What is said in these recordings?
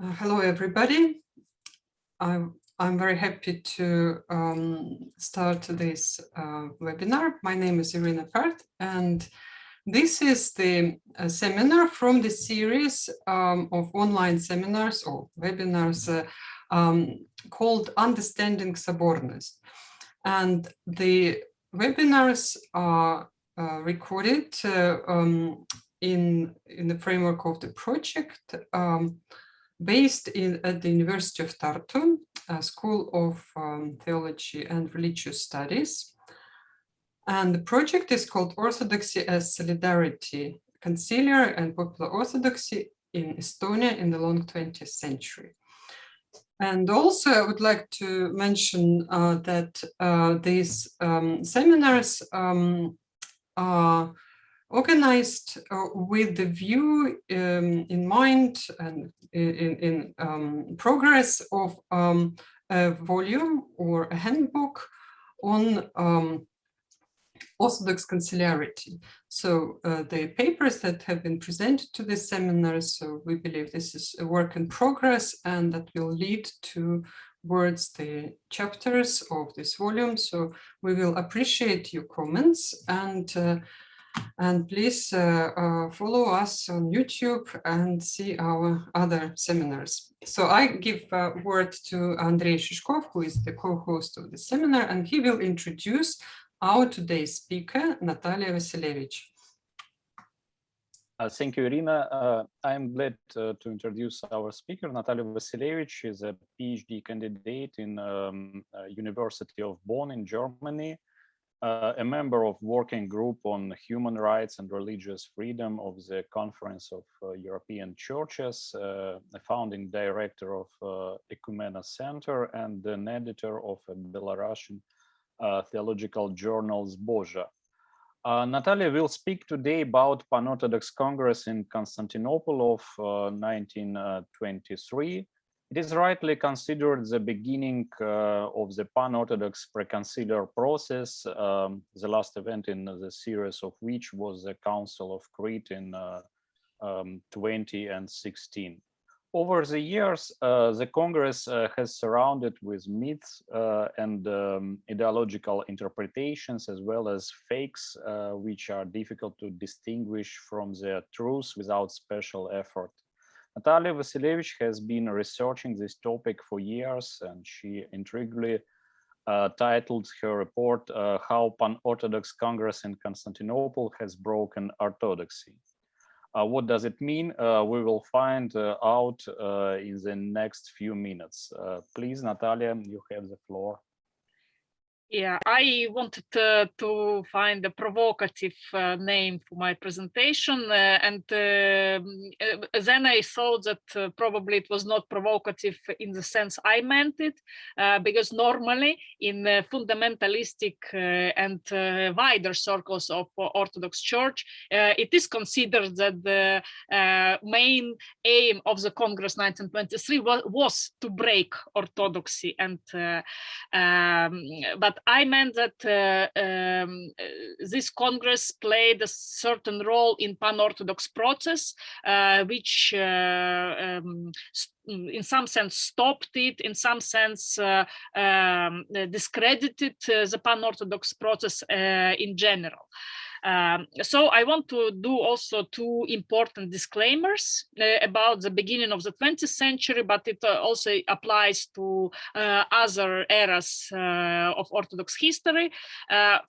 Hello, everybody. I'm very happy to start this webinar. My name is Irina Paert, and this is the seminar from the series of online seminars or webinars called Understanding Subordinist. And the webinars are recorded in the framework of the project based at the University of Tartu, School of Theology and Religious Studies. And the project is called Orthodoxy as Solidarity, Conciliar and Popular Orthodoxy in Estonia in the long 20th century. And also I would like to mention that these seminars are organized with the view in mind and in progress of a volume or a handbook on Orthodox conciliarity. So the papers that have been presented to this seminar, so we believe this is a work in progress and that will lead towards the chapters of this volume. So we will appreciate your comments and please follow us on YouTube and see our other seminars. So I give word to Andrey Shishkov, who is the co-host of the seminar, and he will introduce our today's speaker, Natalia Vasilevich. Thank you, Irina. I'm glad to introduce our speaker, Natalia Vasilevich. She's a PhD candidate in University of Bonn in Germany. A member of working group on human rights and religious freedom of the Conference of European Churches, a founding director of Ecumena Center, and an editor of a Belarusian theological journal Zbozha. Natalia will speak today about Pan-Orthodox Congress in Constantinople of 1923. It is rightly considered the beginning of the Pan-Orthodox preconciliar process, the last event in the series of which was the Council of Crete in 2016. Over the years, the Congress has surrounded with myths and ideological interpretations, as well as fakes, which are difficult to distinguish from the truth without special effort. Natalia Vasilevich has been researching this topic for years, and she intriguingly titled her report, How Pan-Orthodox Congress in Constantinople Has Broken Orthodoxy. What does it mean? We will find out in the next few minutes. Please, Natalia, you have the floor. Yeah, I wanted to find a provocative name for my presentation, and then I thought that probably it was not provocative in the sense I meant it, because normally in fundamentalistic and wider circles of Orthodox Church, it is considered that the main aim of the Congress 1923 was to break Orthodoxy, and but I meant that this Congress played a certain role in Pan-Orthodox process, which in some sense stopped it, in some sense discredited the Pan-Orthodox process in general. So I want to do also two important disclaimers about the beginning of the 20th century, but it also applies to other eras of Orthodox history.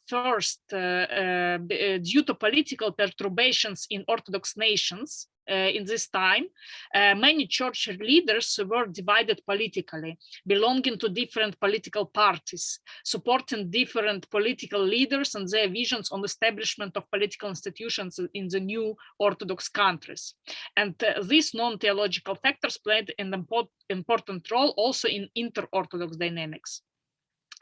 First, due to political perturbations in Orthodox nations, in this time, many church leaders were divided politically, belonging to different political parties, supporting different political leaders and their visions on the establishment of political institutions in the new Orthodox countries. And these non-theological factors played an important role also in inter-Orthodox dynamics.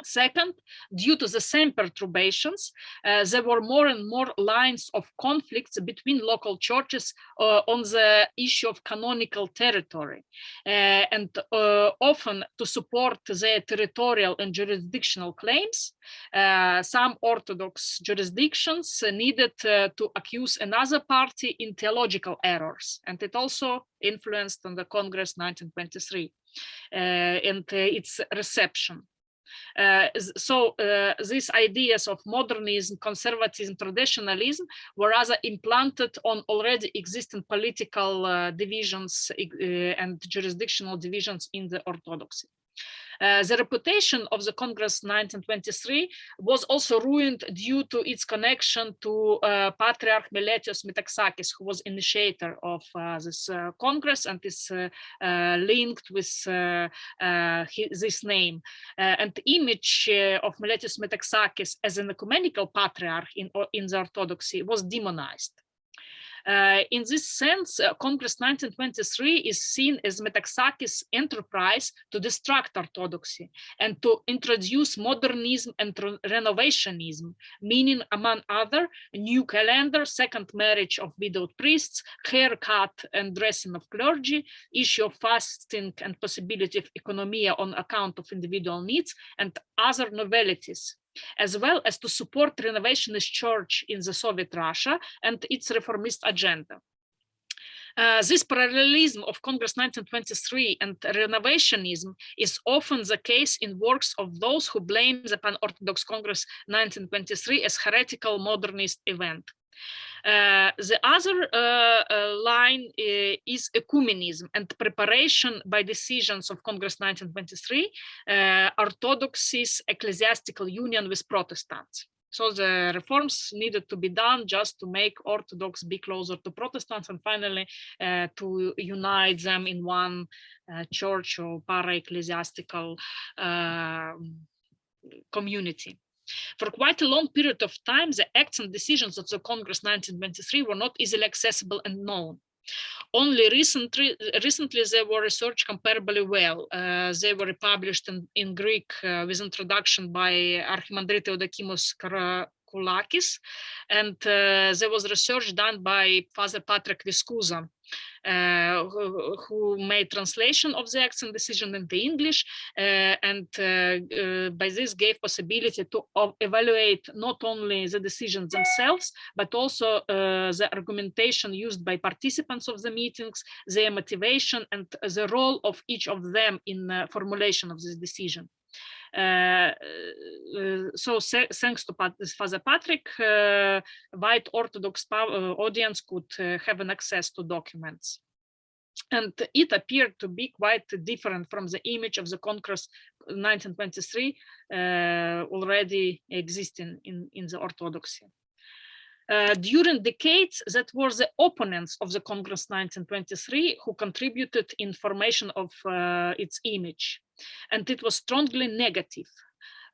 Second, due to the same perturbations, there were more and more lines of conflicts between local churches on the issue of canonical territory, and often to support their territorial and jurisdictional claims, some Orthodox jurisdictions needed to accuse another party in theological errors, and it also influenced on the Congress 1923 and its reception. These ideas of modernism, conservatism, traditionalism were rather implanted on already existing political divisions and jurisdictional divisions in the Orthodoxy. The reputation of the Congress 1923 was also ruined due to its connection to Patriarch Meletius Metaxakis, who was initiator of this Congress and is linked with this name. And the image of Meletius Metaxakis as an ecumenical patriarch in the Orthodoxy was demonized. In this sense, Congress 1923 is seen as Metaxakis' enterprise to destruct Orthodoxy and to introduce modernism and renovationism, meaning, among other, new calendar, second marriage of widowed priests, haircut and dressing of clergy, issue of fasting and possibility of economia on account of individual needs, and other novelties, as well as to support Renovationist church in the Soviet Russia and its reformist agenda. This parallelism of Congress 1923 and renovationism is often the case in works of those who blame the Pan-Orthodox Congress 1923 as heretical modernist event. The other line is ecumenism and preparation by decisions of Congress 1923, Orthodoxy's ecclesiastical union with Protestants. So the reforms needed to be done just to make Orthodox be closer to Protestants and finally to unite them in one church or para-ecclesiastical community. For quite a long period of time, the acts and decisions of the Congress 1923 were not easily accessible and known. Only recently they were researched comparably well. They were published in Greek with introduction by Archimandrite Theodokimos Karakoulakis, and there was research done by Father Patrick Viscusa, who made translation of the acts and decision into English, and by this gave possibility to evaluate not only the decisions themselves, but also the argumentation used by participants of the meetings, their motivation, and the role of each of them in formulation of this decision. So thanks to Father Patrick, wide Orthodox audience could have an access to documents. And it appeared to be quite different from the image of the Congress 1923 already existing in the Orthodoxy. During decades, that were the opponents of the Congress 1923 who contributed in formation of its image. And it was strongly negative.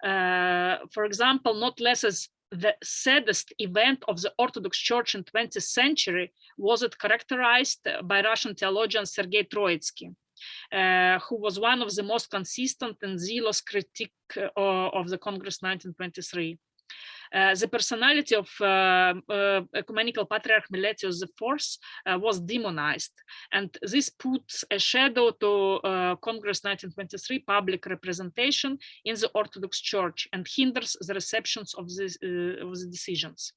For example, not less as the saddest event of the Orthodox Church in 20th century was it characterized by Russian theologian Sergei Troitsky, who was one of the most consistent and zealous critique of the Congress 1923. The personality of Ecumenical Patriarch Meletios IV was demonized, and this puts a shadow to Congress 1923 public representation in the Orthodox Church and hinders the receptions of the decisions.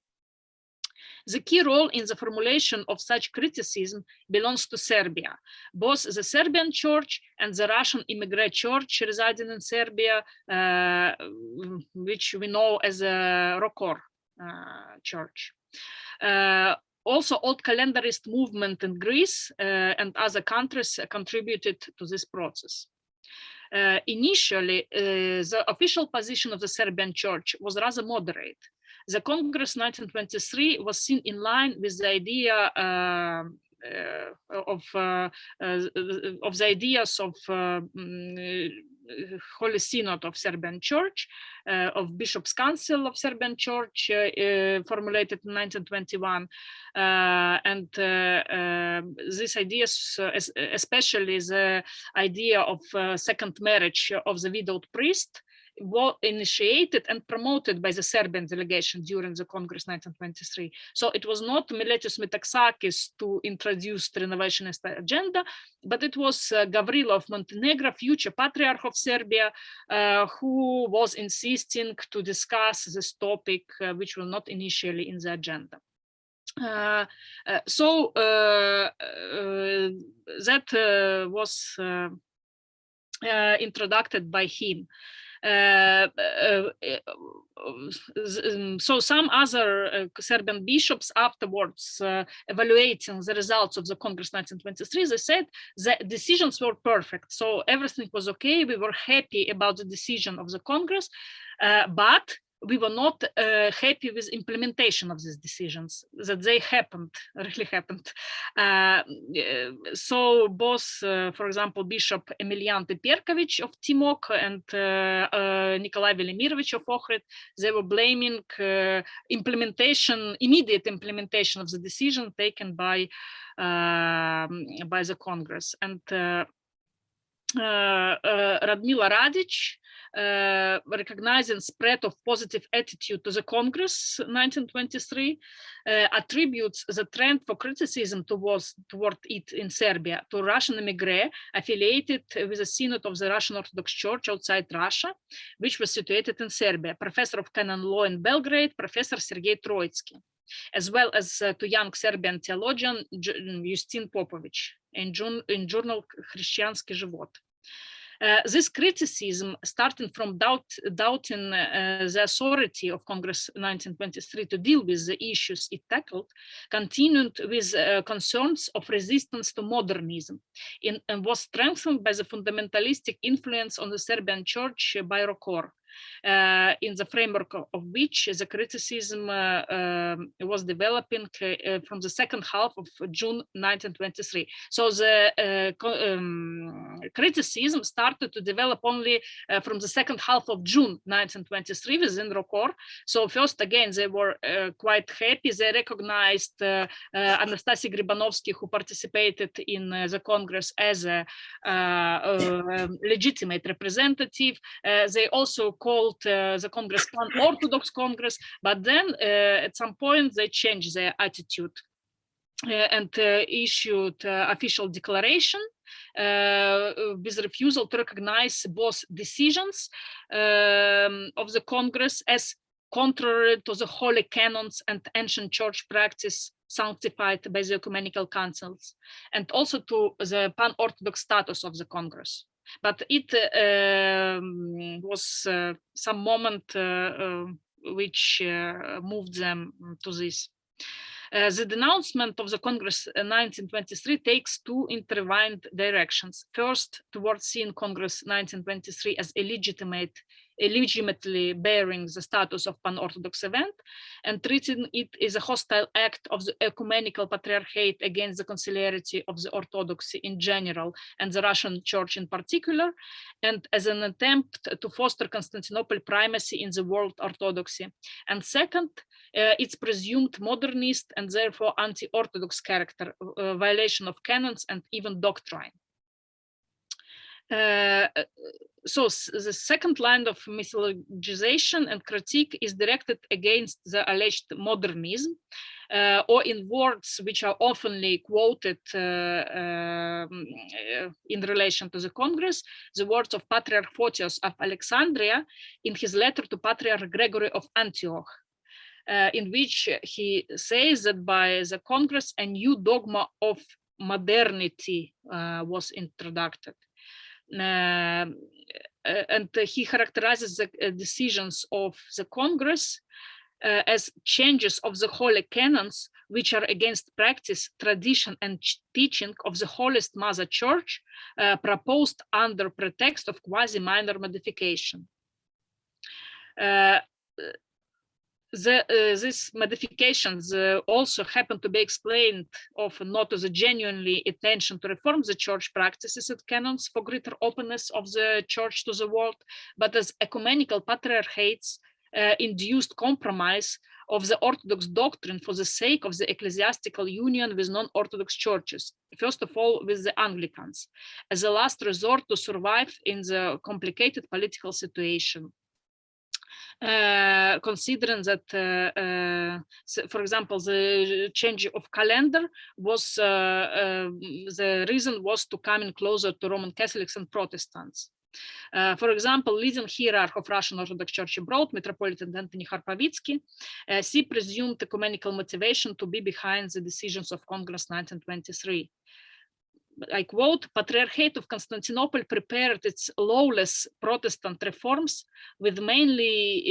The key role in the formulation of such criticism belongs to Serbia. Both the Serbian Church and the Russian immigrant church residing in Serbia, which we know as a Rokor church. Also, old Calendarist movement in Greece and other countries contributed to this process. Initially, the official position of the Serbian Church was rather moderate. The Congress 1923 was seen in line with the idea of the ideas of Holy Synod of Serbian Church, of Bishops' Council of Serbian Church, formulated in 1921, and these ideas, especially the idea of second marriage of the widowed priest, initiated and promoted by the Serbian delegation during the Congress 1923. So it was not Meletius Metaxakis to introduce the Renovationist agenda, but it was Gavrilo of Montenegro, future Patriarch of Serbia, who was insisting to discuss this topic, which was not initially in the agenda. That was introduced by him. So some other Serbian bishops afterwards, evaluating the results of the Congress 1923, they said the decisions were perfect. So everything was okay. We were happy about the decision of the Congress, but we were not happy with implementation of these decisions, that they really happened. So both, for example, Bishop Emilian Teperkovich of Timok and Nikolai Velimirovich of Ohrid, they were blaming immediate implementation of the decision taken by the Congress. And Radmila Radic, recognizing spread of positive attitude to the Congress 1923, attributes the trend for criticism toward it in Serbia to Russian emigre affiliated with the Synod of the Russian Orthodox Church outside Russia, which was situated in Serbia, professor of canon law in Belgrade, Professor Sergei Troitsky, as well as to young Serbian theologian Justin Popovic in journal Hrišćanski život. This criticism, starting from doubting the authority of Congress 1923 to deal with the issues it tackled, continued with concerns of resistance to modernism, and was strengthened by the fundamentalistic influence on the Serbian church by Rokor, in the framework of which the criticism was developing from the second half of June 1923. So the criticism started to develop only from the second half of June 1923 within Rokor. So first, again, they were quite happy. They recognized Anastasi Gribanovsky, who participated in the Congress, as a legitimate representative. They also called the Congress Pan-Orthodox Congress, but then at some point they changed their attitude and issued official declaration with refusal to recognize both decisions of the Congress as contrary to the holy canons and ancient church practice sanctified by the ecumenical councils, and also to the pan-Orthodox status of the Congress. But it was some moment which moved them to this. The denouncement of the Congress 1923 takes two intertwined directions. First, towards seeing Congress 1923 as illegitimately bearing the status of pan-Orthodox event, and treating it as a hostile act of the ecumenical patriarchate against the conciliarity of the Orthodoxy in general and the Russian Church in particular, and as an attempt to foster Constantinople primacy in the world Orthodoxy. And second, its presumed modernist and therefore anti-Orthodox character, violation of canons and even doctrine. So the second line of mythologization and critique is directed against the alleged modernism, or in words which are oftenly quoted in relation to the Congress, the words of Patriarch Photius of Alexandria in his letter to Patriarch Gregory of Antioch, in which he says that by the Congress a new dogma of modernity was introduced. And he characterizes the decisions of the Congress as changes of the holy canons, which are against practice, tradition, and teaching of the holiest Mother Church, proposed under pretext of quasi-minor modification. These modifications also happen to be explained often not as a genuinely intention to reform the church practices and canons for greater openness of the church to the world, but as ecumenical patriarchates induced compromise of the Orthodox doctrine for the sake of the ecclesiastical union with non-Orthodox churches, first of all with the Anglicans, as a last resort to survive in the complicated political situation. considering that, for example, the change of calendar was the reason was to come in closer to Roman Catholics and Protestants. For example, leading hierarch of Russian Orthodox Church abroad, Metropolitan Anthony Harpovitsky, he presumed ecumenical motivation to be behind the decisions of Congress 1923. I quote, Patriarchate of Constantinople prepared its lawless Protestant reforms with mainly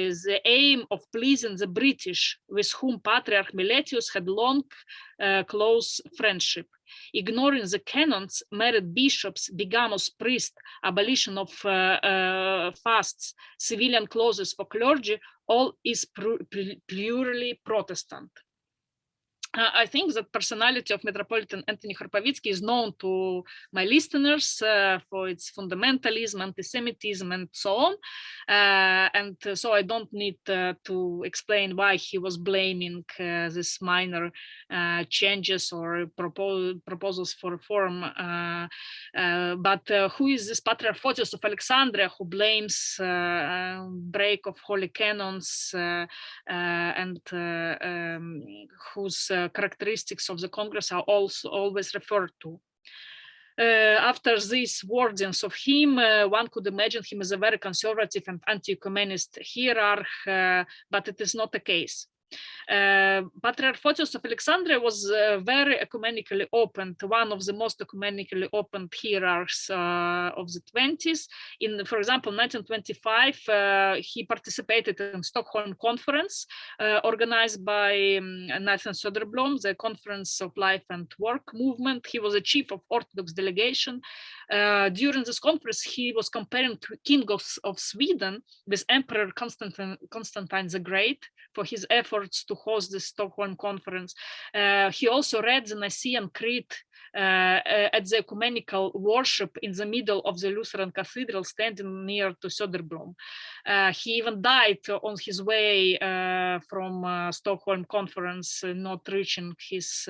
the aim of pleasing the British, with whom Patriarch Meletios had long close friendship. Ignoring the canons, married bishops, bigamous priests, abolition of fasts, civilian clauses for clergy, all is purely Protestant. I think that personality of Metropolitan Anthony Harpovitsky is known to my listeners for its fundamentalism, anti-Semitism, and so on. And so I don't need to explain why he was blaming these minor changes or proposals for reform. But who is this Patriarch Photius of Alexandria who blames break of holy canons and whose characteristics of the Congress are also always referred to? After these wordings of him, one could imagine him as a very conservative and anti-ecumenist hierarch, but it is not the case. Patriarch Photius of Alexandria was very ecumenically open, one of the most ecumenically open hierarchs of the 20s. In, for example, 1925, he participated in Stockholm Conference organized by Nathan Söderblom, the Conference of Life and Work movement. He was a chief of Orthodox delegation. During this conference, he was comparing King of Sweden with Emperor Constantine the Great for his efforts to host the Stockholm Conference. He also read the Nicene Creed at the ecumenical worship in the middle of the Lutheran Cathedral, standing near to Söderblom. He even died on his way from Stockholm Conference, not reaching his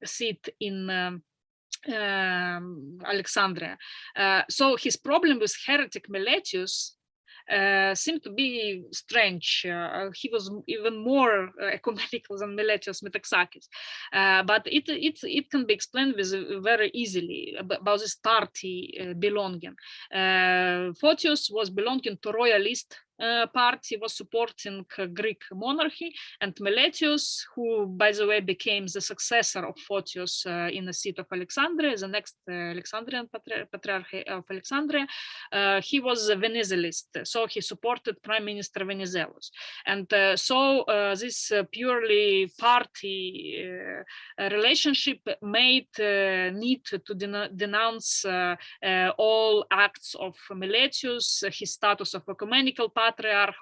seat in Alexandria. So his problem with heretic Meletius seemed to be strange. He was even more ecumenical than Meletius Metaxakis, but it can be explained with very easily about this party belonging. Photius was belonging to royalist party, was supporting Greek monarchy, and Meletius, who by the way became the successor of Photius in the seat of Alexandria, the next Alexandrian Patriarch of Alexandria, he was a Venizelist, so he supported Prime Minister Venizelos. And so this purely party relationship made need to denounce all acts of Meletius, his status of ecumenical patriarch,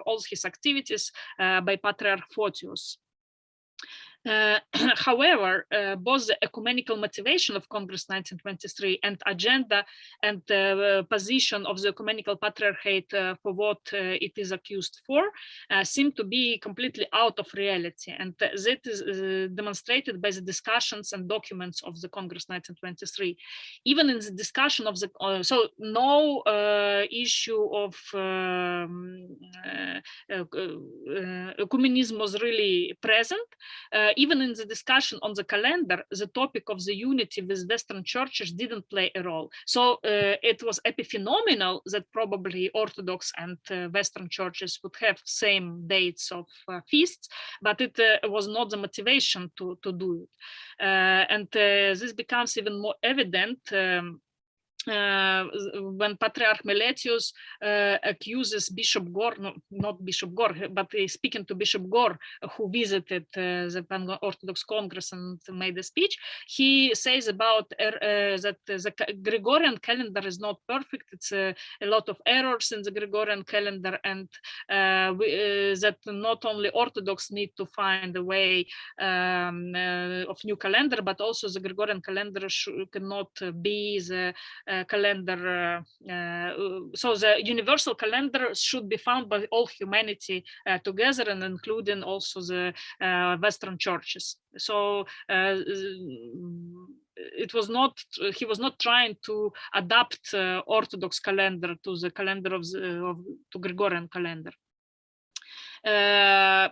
all his activities by Patriarch Photius. However, both the ecumenical motivation of Congress 1923 and agenda and position of the ecumenical patriarchate for what it is accused for seem to be completely out of reality, and that is demonstrated by the discussions and documents of the Congress 1923. Even in the discussion of the so no issue of ecumenism was really present. Even in the discussion on the calendar, the topic of the unity with Western churches didn't play a role. So it was epiphenomenal that probably Orthodox and Western churches would have same dates of feasts, but it was not the motivation to do it. And this becomes even more evident when Patriarch Meletios accuses Bishop Gore, no, not Bishop Gore, but speaking to Bishop Gore, who visited the Pan-Orthodox Congress and made a speech, he says about that the Gregorian calendar is not perfect. It's a lot of errors in the Gregorian calendar, and that not only Orthodox need to find a way of new calendar, but also the Gregorian calendar cannot be the calendar. So the universal calendar should be found by all humanity together, and including also the Western churches. So it was not, he was not trying to adapt Orthodox calendar to the calendar of to Gregorian calendar. Father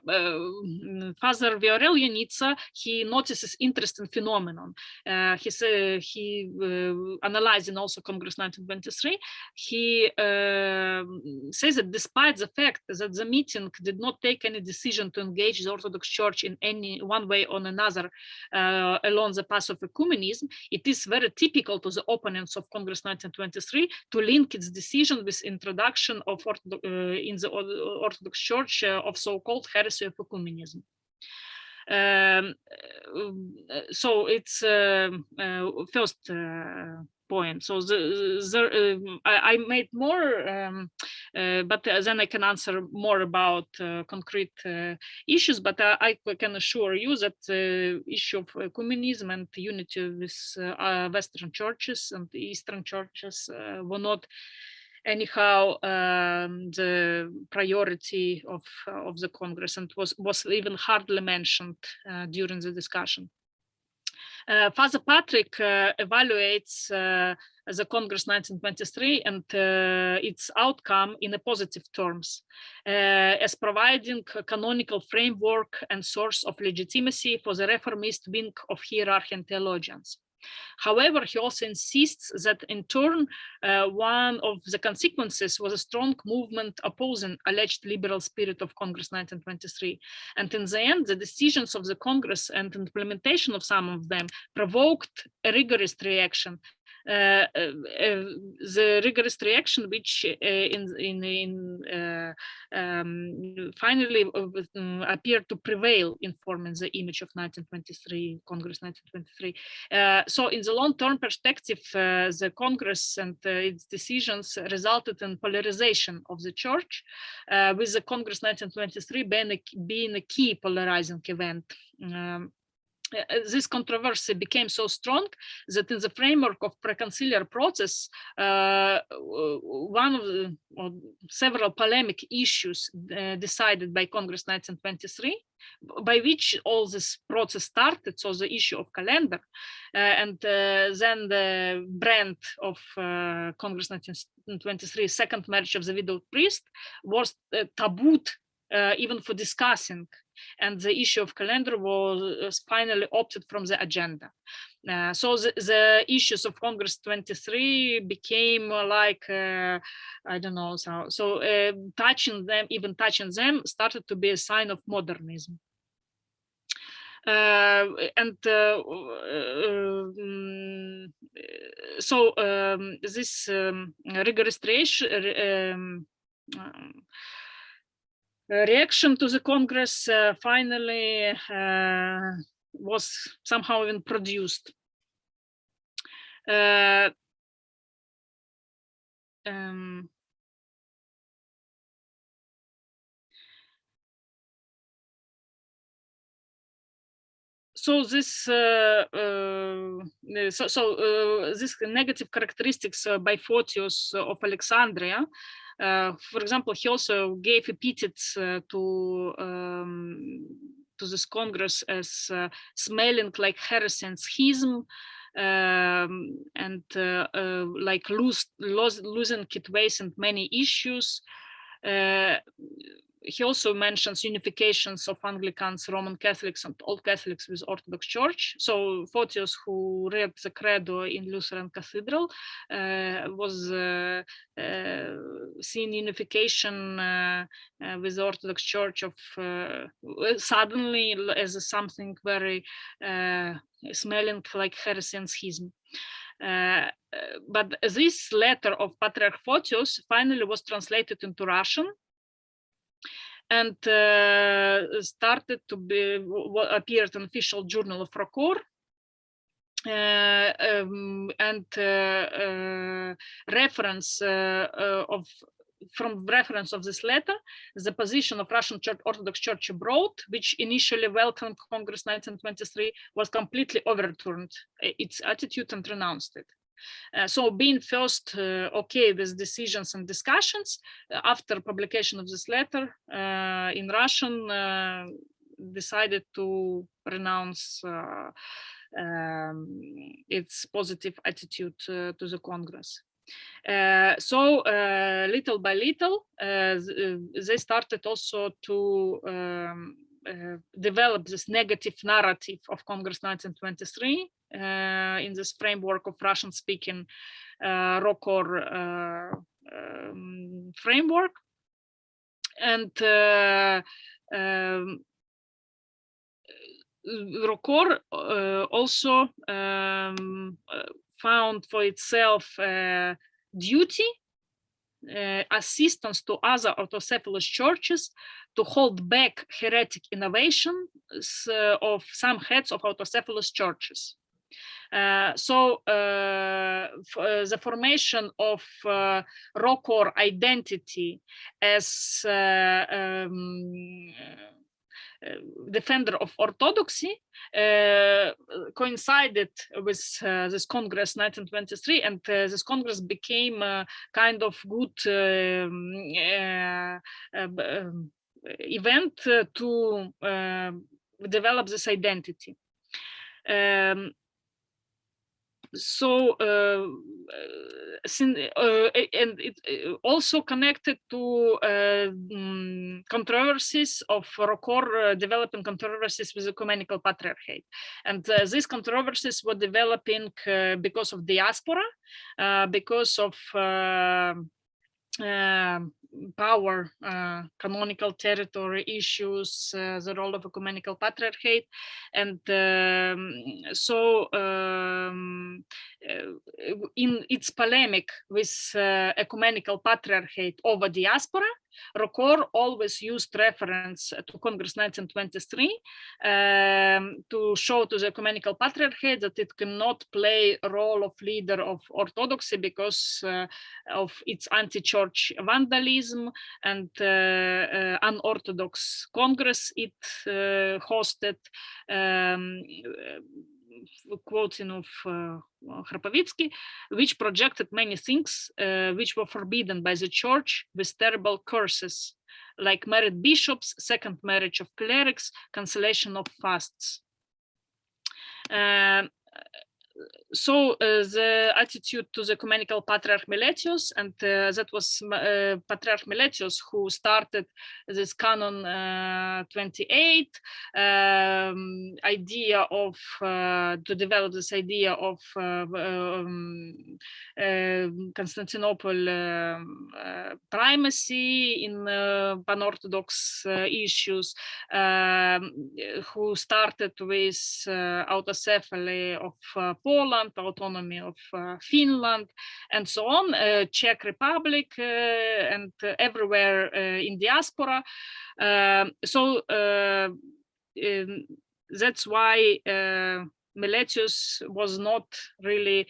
Viorel Ionica, he notices interesting phenomenon. He analyzing also Congress 1923. He says that despite the fact that the meeting did not take any decision to engage the Orthodox Church in any one way or another along the path of ecumenism, it is very typical to the opponents of Congress 1923 to link its decision with introduction of in the Orthodox Church of so-called heresy of ecumenism. So it's first point. So I made more, but then I can answer more about concrete issues. But I can assure you that the issue of ecumenism and unity with Western churches and Eastern churches were not anyhow the priority of the Congress, and was even hardly mentioned during the discussion. Father Patrick evaluates the Congress 1923 and its outcome in a positive terms, as providing a canonical framework and source of legitimacy for the reformist wing of hierarchy and theologians. However, he also insists that in turn, one of the consequences was a strong movement opposing alleged liberal spirit of Congress 1923. And in the end, the decisions of the Congress and implementation of some of them provoked a rigorous reaction. The rigorous reaction, which finally appeared to prevail in forming the image of 1923, Congress 1923. So in the long-term perspective, the Congress and its decisions resulted in polarization of the Church, with the Congress 1923 being a key polarizing event. This controversy became so strong that in the framework of pre-conciliar process, one of the several polemic issues decided by Congress 1923, by which all this process started, so the issue of calendar, and then the brand of Congress 1923, second marriage of the widowed priest, was tabooed even for discussing, and the issue of calendar was finally opted from the agenda. So the issues of Congress 23 became like, I don't know, so touching them, even touching them, started to be a sign of modernism. So this rigorous reaction to the Congress finally was somehow even produced. So this this negative characteristics by Photius of Alexandria. For example, he also gave epithets to this Congress as smelling like heresy and schism, and like losing its ways in many issues. He also mentions unifications of Anglicans, Roman Catholics, and Old Catholics with Orthodox Church. So Photius, who read the Credo in Lutheran Cathedral, was seeing unification with the Orthodox Church of suddenly as something very smelling like heresy and schism. But this letter of Patriarch Photius finally was translated into Russian, and started to be appeared in official journal of Rokor, and reference from reference of this letter, the position of Russian Church, Orthodox Church abroad, which initially welcomed Congress 1923, was completely overturned its attitude and renounced it. So being first okay with decisions and discussions, after publication of this letter in Russian, decided to renounce its positive attitude to the Congress. So little by little, they started also to develop this negative narrative of Congress 1923 in this framework of Russian-speaking ROCOR framework. And ROCOR also found for itself duty, assistance to other autocephalous churches to hold back heretic innovations of some heads of autocephalous churches. So the formation of ROCOR identity as defender of orthodoxy coincided with this Congress 1923, and this Congress became a kind of good event to develop this identity. So and it also connected to controversies of ROCOR, developing controversies with ecumenical patriarchate, and these controversies were developing because of diaspora, because of power, canonical territory issues, the role of ecumenical patriarchate, and so in its polemic with ecumenical patriarchate over diaspora, ROCOR always used reference to Congress 1923 to show to the ecumenical patriarchate that it cannot play a role of leader of orthodoxy because of its anti-church vandalism and unorthodox Congress it hosted, quoting of Hrapovitsky, which projected many things which were forbidden by the church with terrible curses, like married bishops, second marriage of clerics, cancellation of fasts. So the attitude to the ecumenical Patriarch Meletios, and that was Patriarch Meletios who started this Canon 28 idea of to develop this idea of Constantinople primacy in Pan-Orthodox issues, who started with autocephaly of Poland, autonomy of Finland, and so on, Czech Republic, and everywhere in diaspora. So that's why Meletius was not really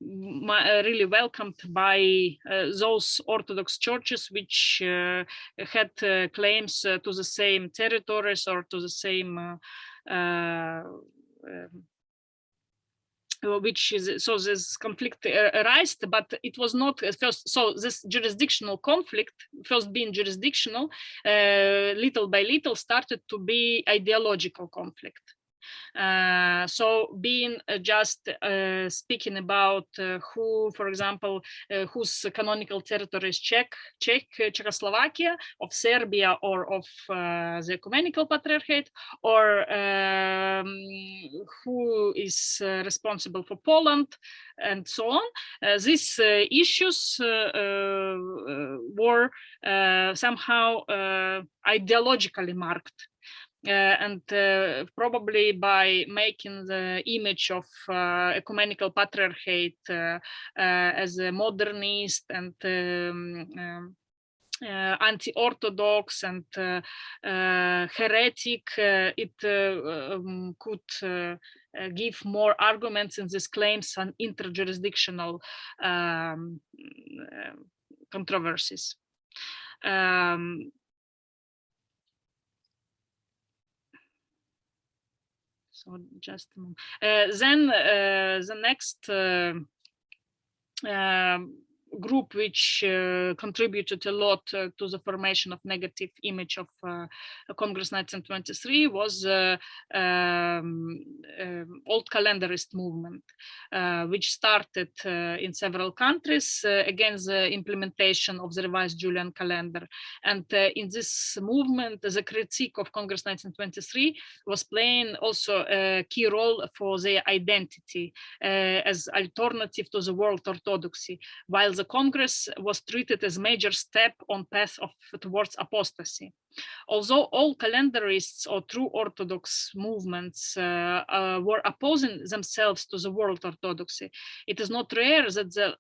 really welcomed by those Orthodox churches which had claims to the same territories or to the same which is, so this conflict arose, but it was not first. So this jurisdictional conflict, first being jurisdictional, little by little started to be ideological conflict. So being just speaking about who, for example, whose canonical territory is Czechoslovakia, of Serbia, or of the ecumenical patriarchate, or who is responsible for Poland, and so on. These issues were somehow ideologically marked. And probably by making the image of ecumenical patriarchate as a modernist and anti-orthodox and heretic, it could give more arguments in these claims on interjurisdictional controversies. So just a moment. Then the next group which contributed a lot to the formation of negative image of Congress 1923 was Old Calendarist movement, which started in several countries against the implementation of the revised Julian calendar. And in this movement, the critique of Congress 1923 was playing also a key role for their identity as alternative to the world orthodoxy, while the Congress was treated as a major step on path towards apostasy. Although all calendarists or true Orthodox movements were opposing themselves to the world orthodoxy, it is not rare that the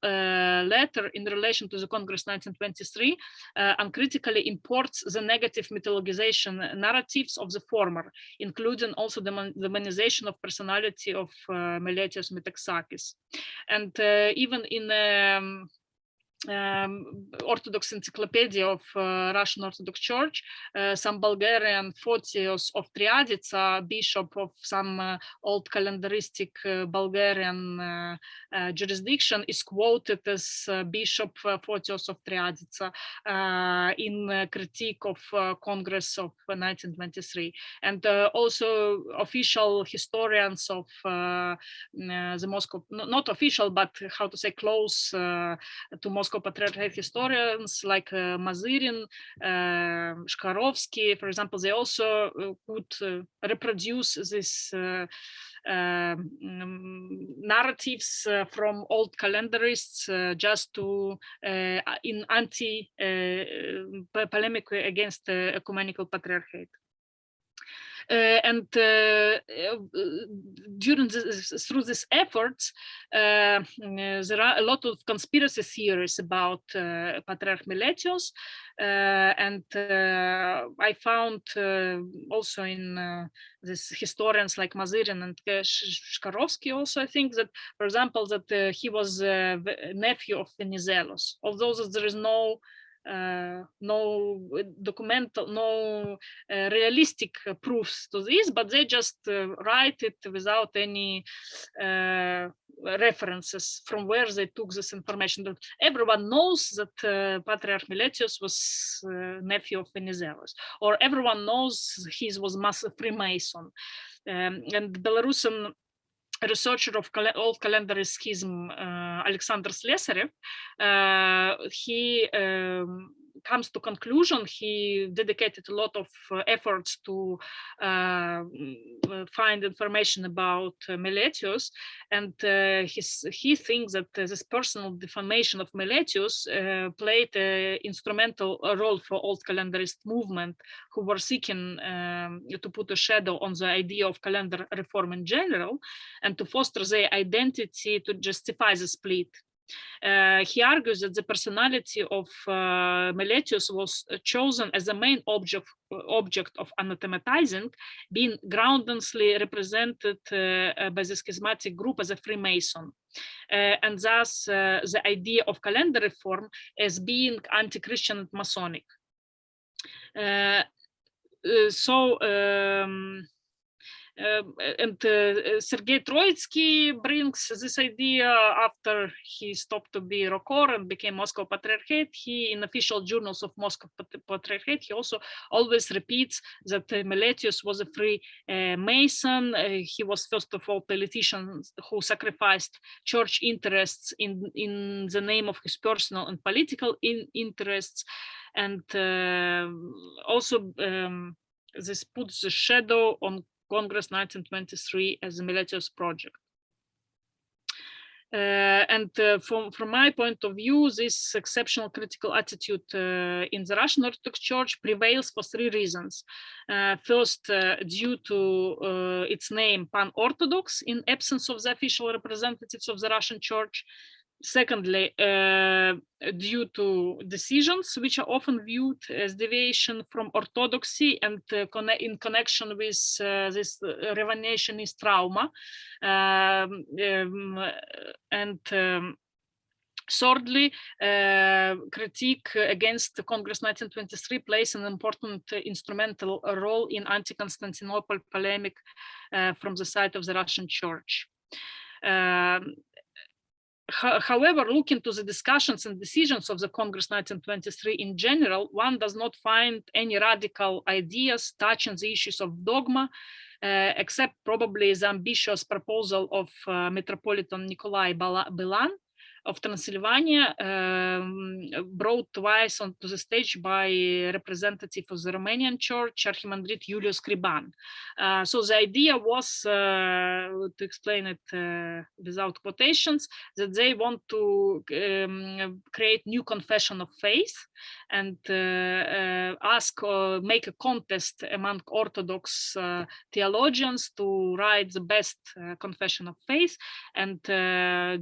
latter, in relation to the Congress 1923, uncritically imports the negative mythologization narratives of the former, including also the demonization of personality of Meletius Metaxakis. And even in Orthodox Encyclopedia of Russian Orthodox Church, some Bulgarian Photius of Triadica, bishop of some old calendaristic Bulgarian jurisdiction, is quoted as Bishop Photius of Triadica in critique of Congress of 1923. And also official historians of the Moscow, not official, but how to say, close to Moscow Patriarchate historians like Mazyrin, Shkarovsky, for example, they also could reproduce these narratives from old calendarists just to in anti-polemic against ecumenical patriarchate. And during through these efforts, there are a lot of conspiracy theories about Patriarch Meletios, and I found also in these historians like Mazyrin and Shkarovsky also, I think that, for example, that he was a nephew of Venizelos, although there is no documental, no realistic proofs to this, but they just write it without any references from where they took this information. Everyone knows that Patriarch Meletios was nephew of Venizelos, or everyone knows he was Freemason. And Belarusian researcher of old calendarist schism, Alexander Slesarev, he comes to conclusion. He dedicated a lot of efforts to find information about Meletios, and he thinks that this personal defamation of Meletios played an instrumental role for old calendarist movement, who were seeking to put a shadow on the idea of calendar reform in general, and to foster their identity to justify the split. He argues that the personality of Meletius was chosen as the main object of anathematizing, being groundlessly represented by the schismatic group as a Freemason, and thus the idea of calendar reform as being anti-Christian and Masonic. And Sergei Troitsky brings this idea after he stopped to be Rokor and became Moscow Patriarchate. He, in official journals of Moscow Patriarchate, he also always repeats that Meletius was a Freemason. He was, first of all, politician who sacrificed church interests in the name of his personal and political interests. And also this puts the shadow on Congress 1923 as a Meletius project. And from my point of view, this exceptional critical attitude in the Russian Orthodox Church prevails for three reasons. First, due to its name Pan-Orthodox, in absence of the official representatives of the Russian Church. Secondly, due to decisions which are often viewed as deviation from orthodoxy and in connection with this Renovationists trauma. And thirdly, critique against Congress 1923 plays an important instrumental role in anti-Constantinople polemic from the side of the Russian Church. However, looking to the discussions and decisions of the Congress 1923 in general, one does not find any radical ideas touching the issues of dogma, except probably the ambitious proposal of Metropolitan Nikolai Bilan of Transylvania, brought twice onto the stage by a representative of the Romanian Church, Archimandrit Julius Criban. So the idea was, to explain it without quotations, that they want to create new confession of faith and make a contest among Orthodox theologians to write the best confession of faith, and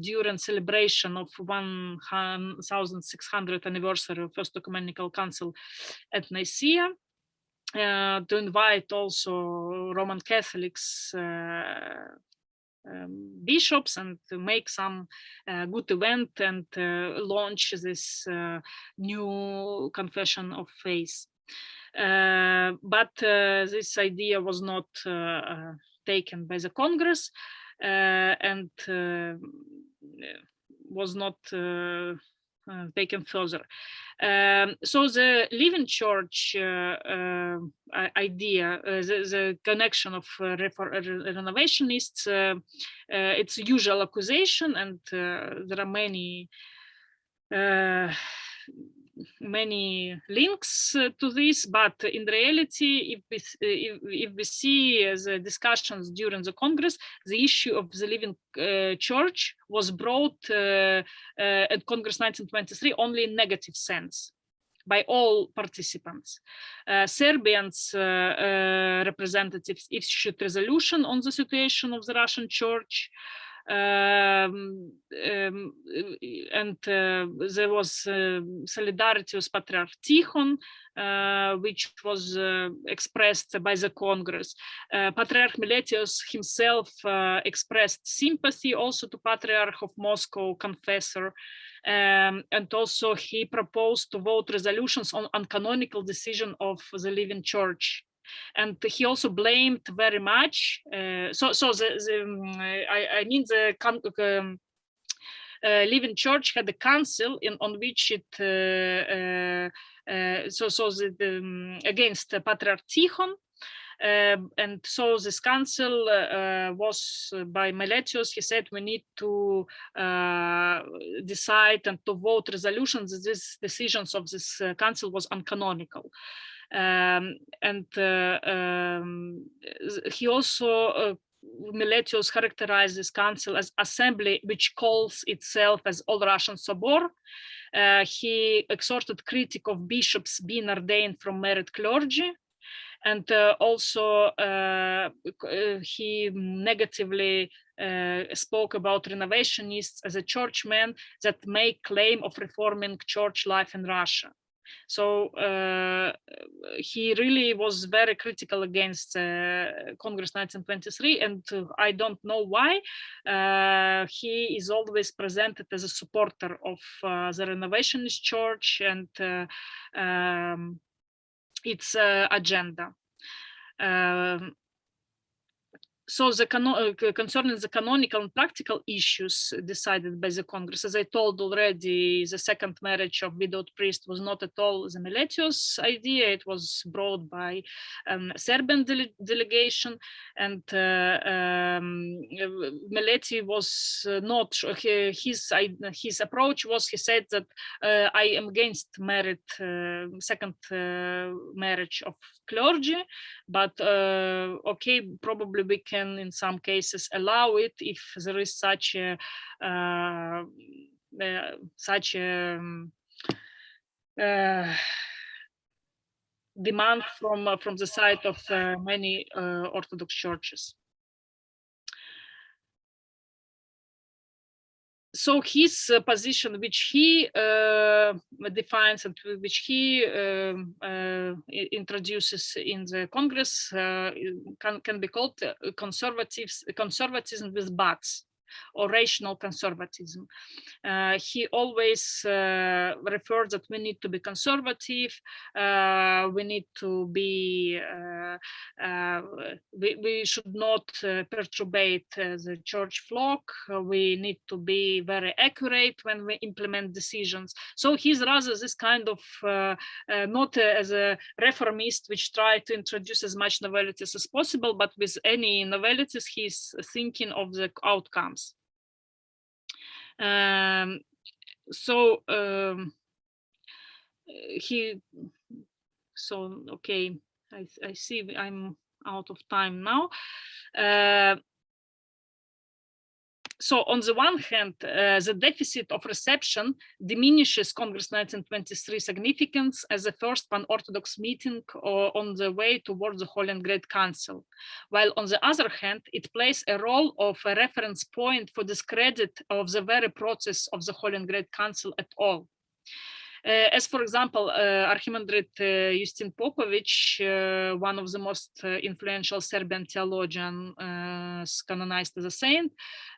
during celebration of 1600th anniversary of First Ecumenical Council at Nicaea, to invite also Roman Catholics bishops and to make some good event and launch this new confession of faith. But this idea was not taken by the Congress and was not taken further. So the living church idea, the connection of renovationists, it's a usual accusation, and there are many links to this, but in reality, if we see the discussions during the Congress, the issue of the living church was brought at Congress 1923 only in negative sense by all participants. Serbians representatives issued resolution on the situation of the Russian church. And there was solidarity with Patriarch Tikhon, which was expressed by the Congress. Patriarch Meletios himself expressed sympathy also to Patriarch of Moscow, confessor, and also he proposed to vote resolutions on uncanonical decision of the living church. And he also blamed very much. I mean, the living church had a council on which it against Patriarch Tikhon. And so this council was by Meletios. He said we need to decide and to vote resolutions. These decisions of this council was uncanonical. And he also, Meletios characterized this council as assembly which calls itself as All-Russian Sobor. He exhorted critique of bishops being ordained from merit clergy. And also he negatively spoke about renovationists as a churchmen that make claim of reforming church life in Russia. So he really was very critical against Congress 1923, and I don't know why. He is always presented as a supporter of the Renovationist Church and its agenda. So concerning the canonical and practical issues decided by the Congress, as I told already, the second marriage of widowed priest was not at all the Meletios idea. It was brought by Serbian delegation, and Meleti was not, his approach was, he said that I am against married second marriage of clergy, but okay, probably we can in some cases allow it if there is such a demand from the side of many Orthodox churches. So his position, which he defines and which he introduces in the Congress, can be called conservatism with buts. or rational conservatism. He always referred that we need to be conservative, we need to be, we should not perturbate the church flock, we need to be very accurate when we implement decisions. So he's rather this kind of, not as a reformist which try to introduce as much novelties as possible, but with any novelties he's thinking of the outcomes. Okay, I see I'm out of time now. So on the one hand, the deficit of reception diminishes Congress 1923 significance as the first Pan-Orthodox meeting on the way towards the Holy and Great Council, while on the other hand, it plays a role of a reference point for discredit of the very process of the Holy and Great Council at all. As for example, Archimandrite Justin Popović, one of the most influential Serbian theologians canonized as a saint,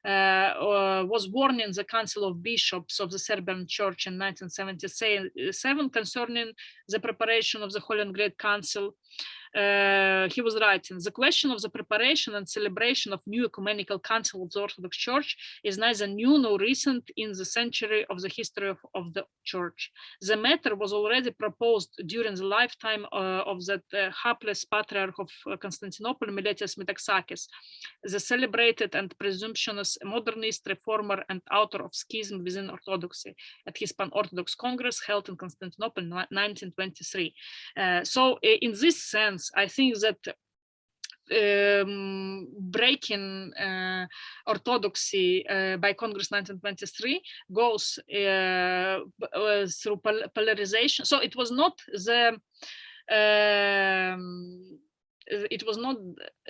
was warning the Council of Bishops of the Serbian Church in 1977 concerning the preparation of the Holy and Great Council. He was writing, the question of the preparation and celebration of new ecumenical council of the Orthodox Church is neither new nor recent in the century of the history of the Church. The matter was already proposed during the lifetime of that hapless Patriarch of Constantinople, Meletius Metaxakis, the celebrated and presumptuous modernist reformer and author of schism within Orthodoxy, at his Pan-Orthodox Congress held in Constantinople in 1923. So in this sense, I think that breaking orthodoxy by Congress 1923 goes through polarization. So it was not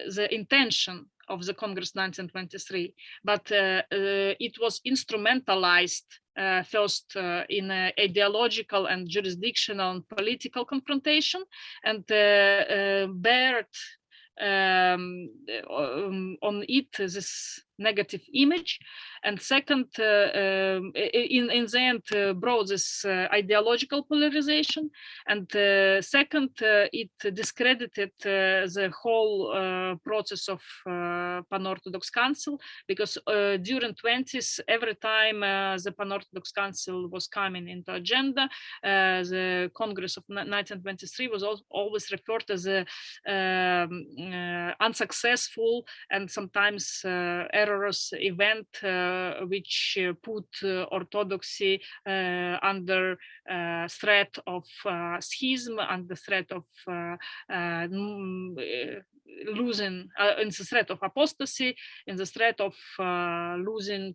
the intention of the Congress 1923, but it was instrumentalized first in ideological and jurisdictional and political confrontation, and Paert on it this negative image, and second, in the end, brought this ideological polarization, and second, it discredited the whole process of Pan-Orthodox Council, because during 20s, every time the Pan-Orthodox Council was coming into agenda, the Congress of 1923 was always referred as a unsuccessful and sometimes errorous event, which put orthodoxy under threat of schism, and the threat of losing, in the threat of apostasy, in the threat of losing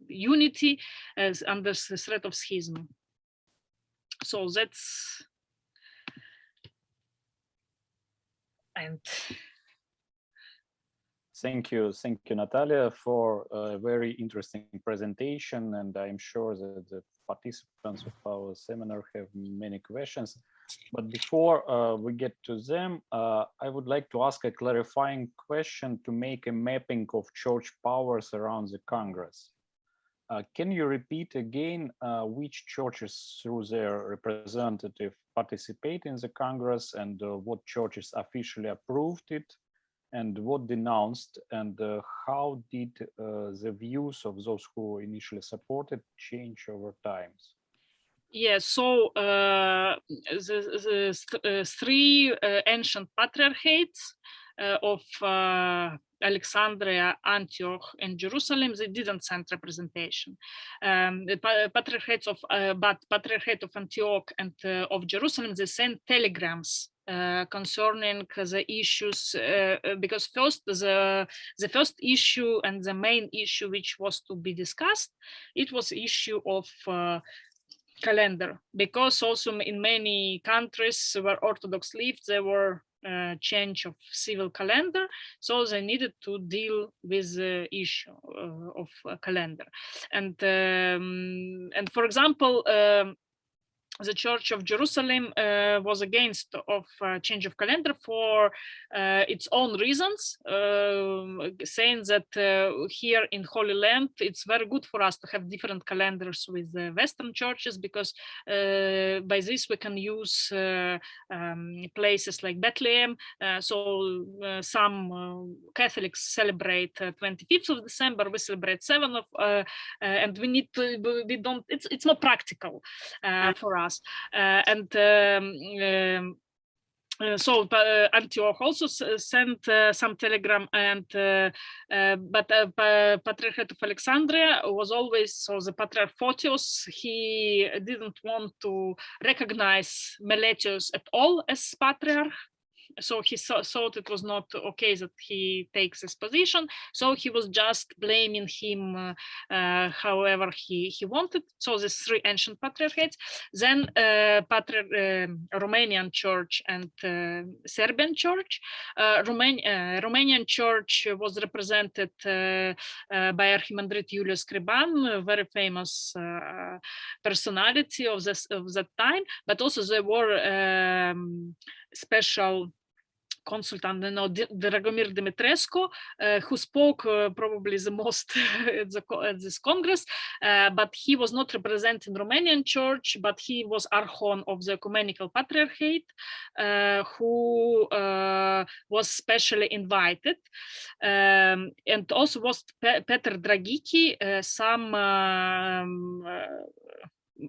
unity, as under the threat of schism. So that's, and thank you, Natalia, for a very interesting presentation, and I'm sure that the participants of our seminar have many questions. But before we get to them, I would like to ask a clarifying question to make a mapping of church powers around the Congress. Can you repeat again which churches through their representative participate in the Congress, and what churches officially approved it, and what denounced, and how did the views of those who initially supported change over time? Yeah, so the three ancient patriarchates of Alexandria, Antioch, and Jerusalem, they didn't send representation. The patriarchates of Patriarchate of Antioch and of Jerusalem, they sent telegrams concerning the issues, because first the first issue and the main issue which was to be discussed, it was issue of calendar, because also in many countries where Orthodox lived, there were change of civil calendar, so they needed to deal with the issue of calendar. And for example, the Church of Jerusalem was against of change of calendar for its own reasons, saying that here in Holy Land it's very good for us to have different calendars with the Western churches, because by this we can use places like Bethlehem. So some Catholics celebrate 25th of December, we celebrate 7th of, and we need to, we don't, it's not practical for us. So Antioch also sent some telegram, and but Patriarch of Alexandria was always, so the Patriarch Photius, he didn't want to recognize Meletios at all as Patriarch. So he thought it was not okay that he takes this position. So he was just blaming him however he wanted. So these three ancient patriarchates. Then Romanian Church and Serbian Church. Romanian Church was represented by Archimandrite Julius Criban, a very famous personality of that time. But also there were special consultant, Dragomir Dimitrescu, who spoke probably the most at this Congress, but he was not representing Romanian Church, but he was Archon of the Ecumenical Patriarchate, who was specially invited, and also was Petr Dragicki, some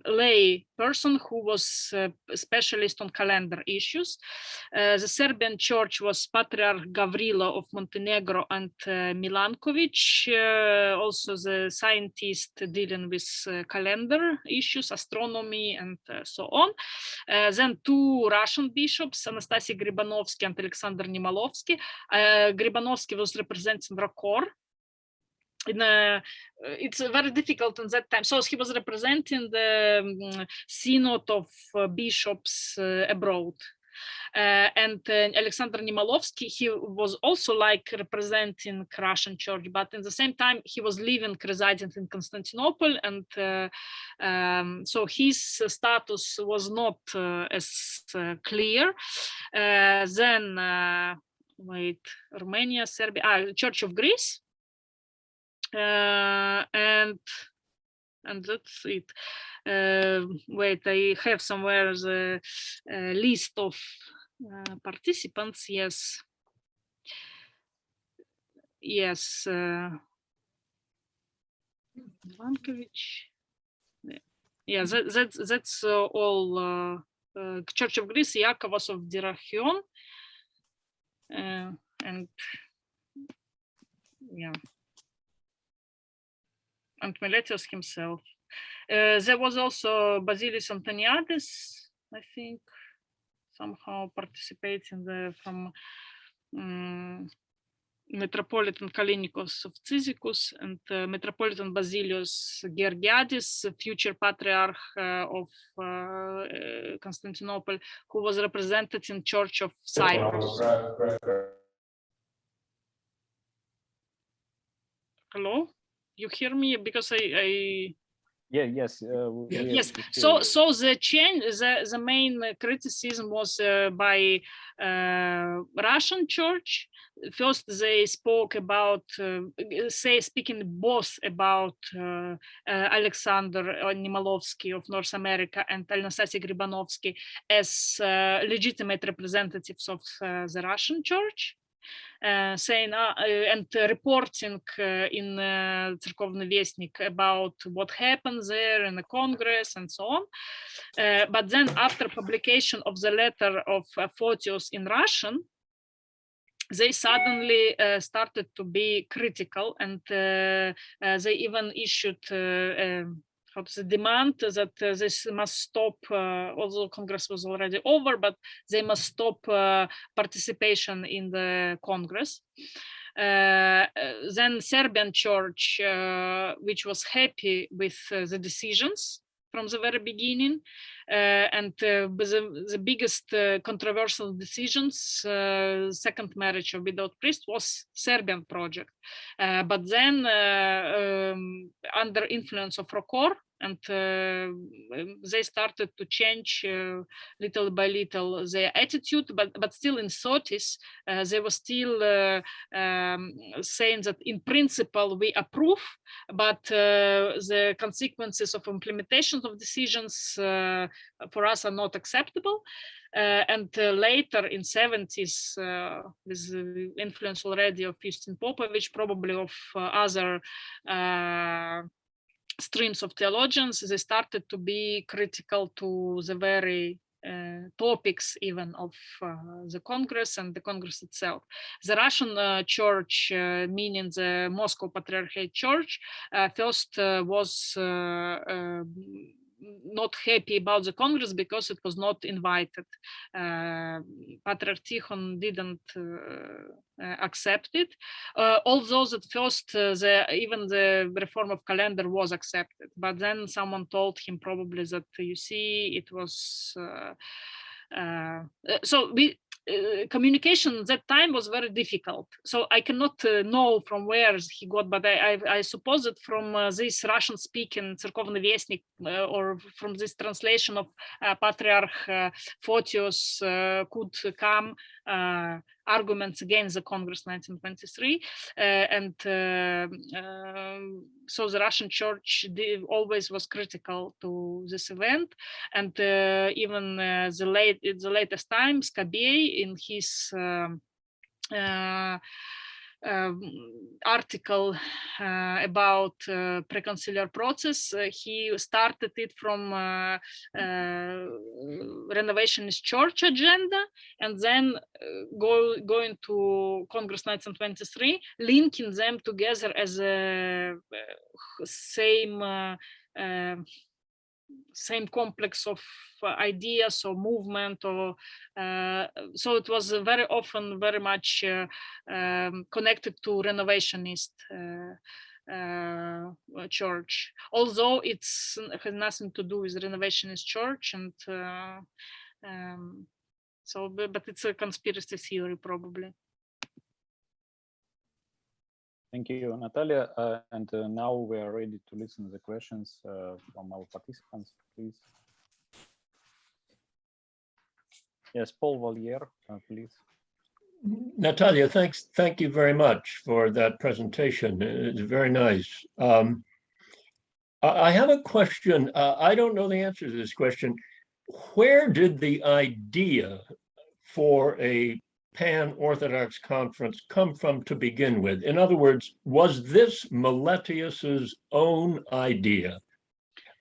lay person who was a specialist on calendar issues. The Serbian Church was Patriarch Gavrilo of Montenegro and Milankovic, also the scientist dealing with calendar issues, astronomy, and so on. Then two Russian bishops, Anastasy Gribanovsky and Alexander Nemalovsky. Gribanovsky was representing Rakor. It's very difficult in that time. So he was representing the synod of bishops abroad. And Alexander Nemalovsky, he was also like representing Russian Church, but in the same time he was residing in Constantinople, and so his status was not as clear. Then wait, Romania, Serbia, Church of Greece. And that's it. Wait, I have somewhere the list of participants. Yes, Milankovic. Yeah, that's all. Church of Greece, Iakovos of Dyrrhachion, and yeah. And Meletios himself. There was also Basilis Antoniadis, I think, somehow participating from Metropolitan Kalinikos of Cyzicus, and Metropolitan Basilios Georgiadis, future Patriarch of Constantinople, who was represented in Church of Cyprus. Hello? You hear me? Because yes. Yes. So the change, the main criticism was by Russian Church. First, they spoke about, speaking both about Alexander Nemalovsky of North America and Anastasy Gribanovsky as legitimate representatives of the Russian Church. Saying and reporting in Церковный Вестник about what happened there in the Congress and so on. But then after publication of the letter of Photius in Russian, they suddenly started to be critical, and they even issued how to say, demand that this must stop, although Congress was already over, but they must stop participation in the Congress. Then Serbian Church, which was happy with the decisions from the very beginning, and the biggest controversial decisions, second marriage of without priest, was Serbian project. But then under influence of Rakor and they started to change little by little their attitude, but still in 30s, they were still saying that in principle we approve, but the consequences of implementation of decisions for us are not acceptable. And later in 70s, with the influence already of Justin Popovich, probably of other streams of theologians, they started to be critical to the very topics even of the Congress and the Congress itself. The Russian Church, meaning the Moscow Patriarchate Church, first was not happy about the Congress because it was not invited. Patriarch Tikhon didn't accept it, although at first even the reform of calendar was accepted, but then someone told him probably that, you see, it was so communication at that time was very difficult. So I cannot know from where he got, but I suppose that from this Russian-speaking Церковный Вестник, or from this translation of Patriarch Photius could come arguments against the Congress 1923, and so the Russian Church always was critical to this event, and even the latest times, Skabei, in his article about pre-conciliar process, he started it from Renovationist church agenda, and then going to Congress 1923, linking them together as a same complex of ideas or movement, or so it was very often very much connected to Renovationist church, although it has nothing to do with Renovationist church, and so, but it's a conspiracy theory probably. Thank you, Natalia. And now we are ready to listen to the questions from our participants, please. Yes, Paul Valliere, please. Natalia, thank you very much for that presentation. It's very nice. I have a question. I don't know the answer to this question. Where did the idea for a Pan-Orthodox conference come from to begin with? In other words, was this Meletius's own idea,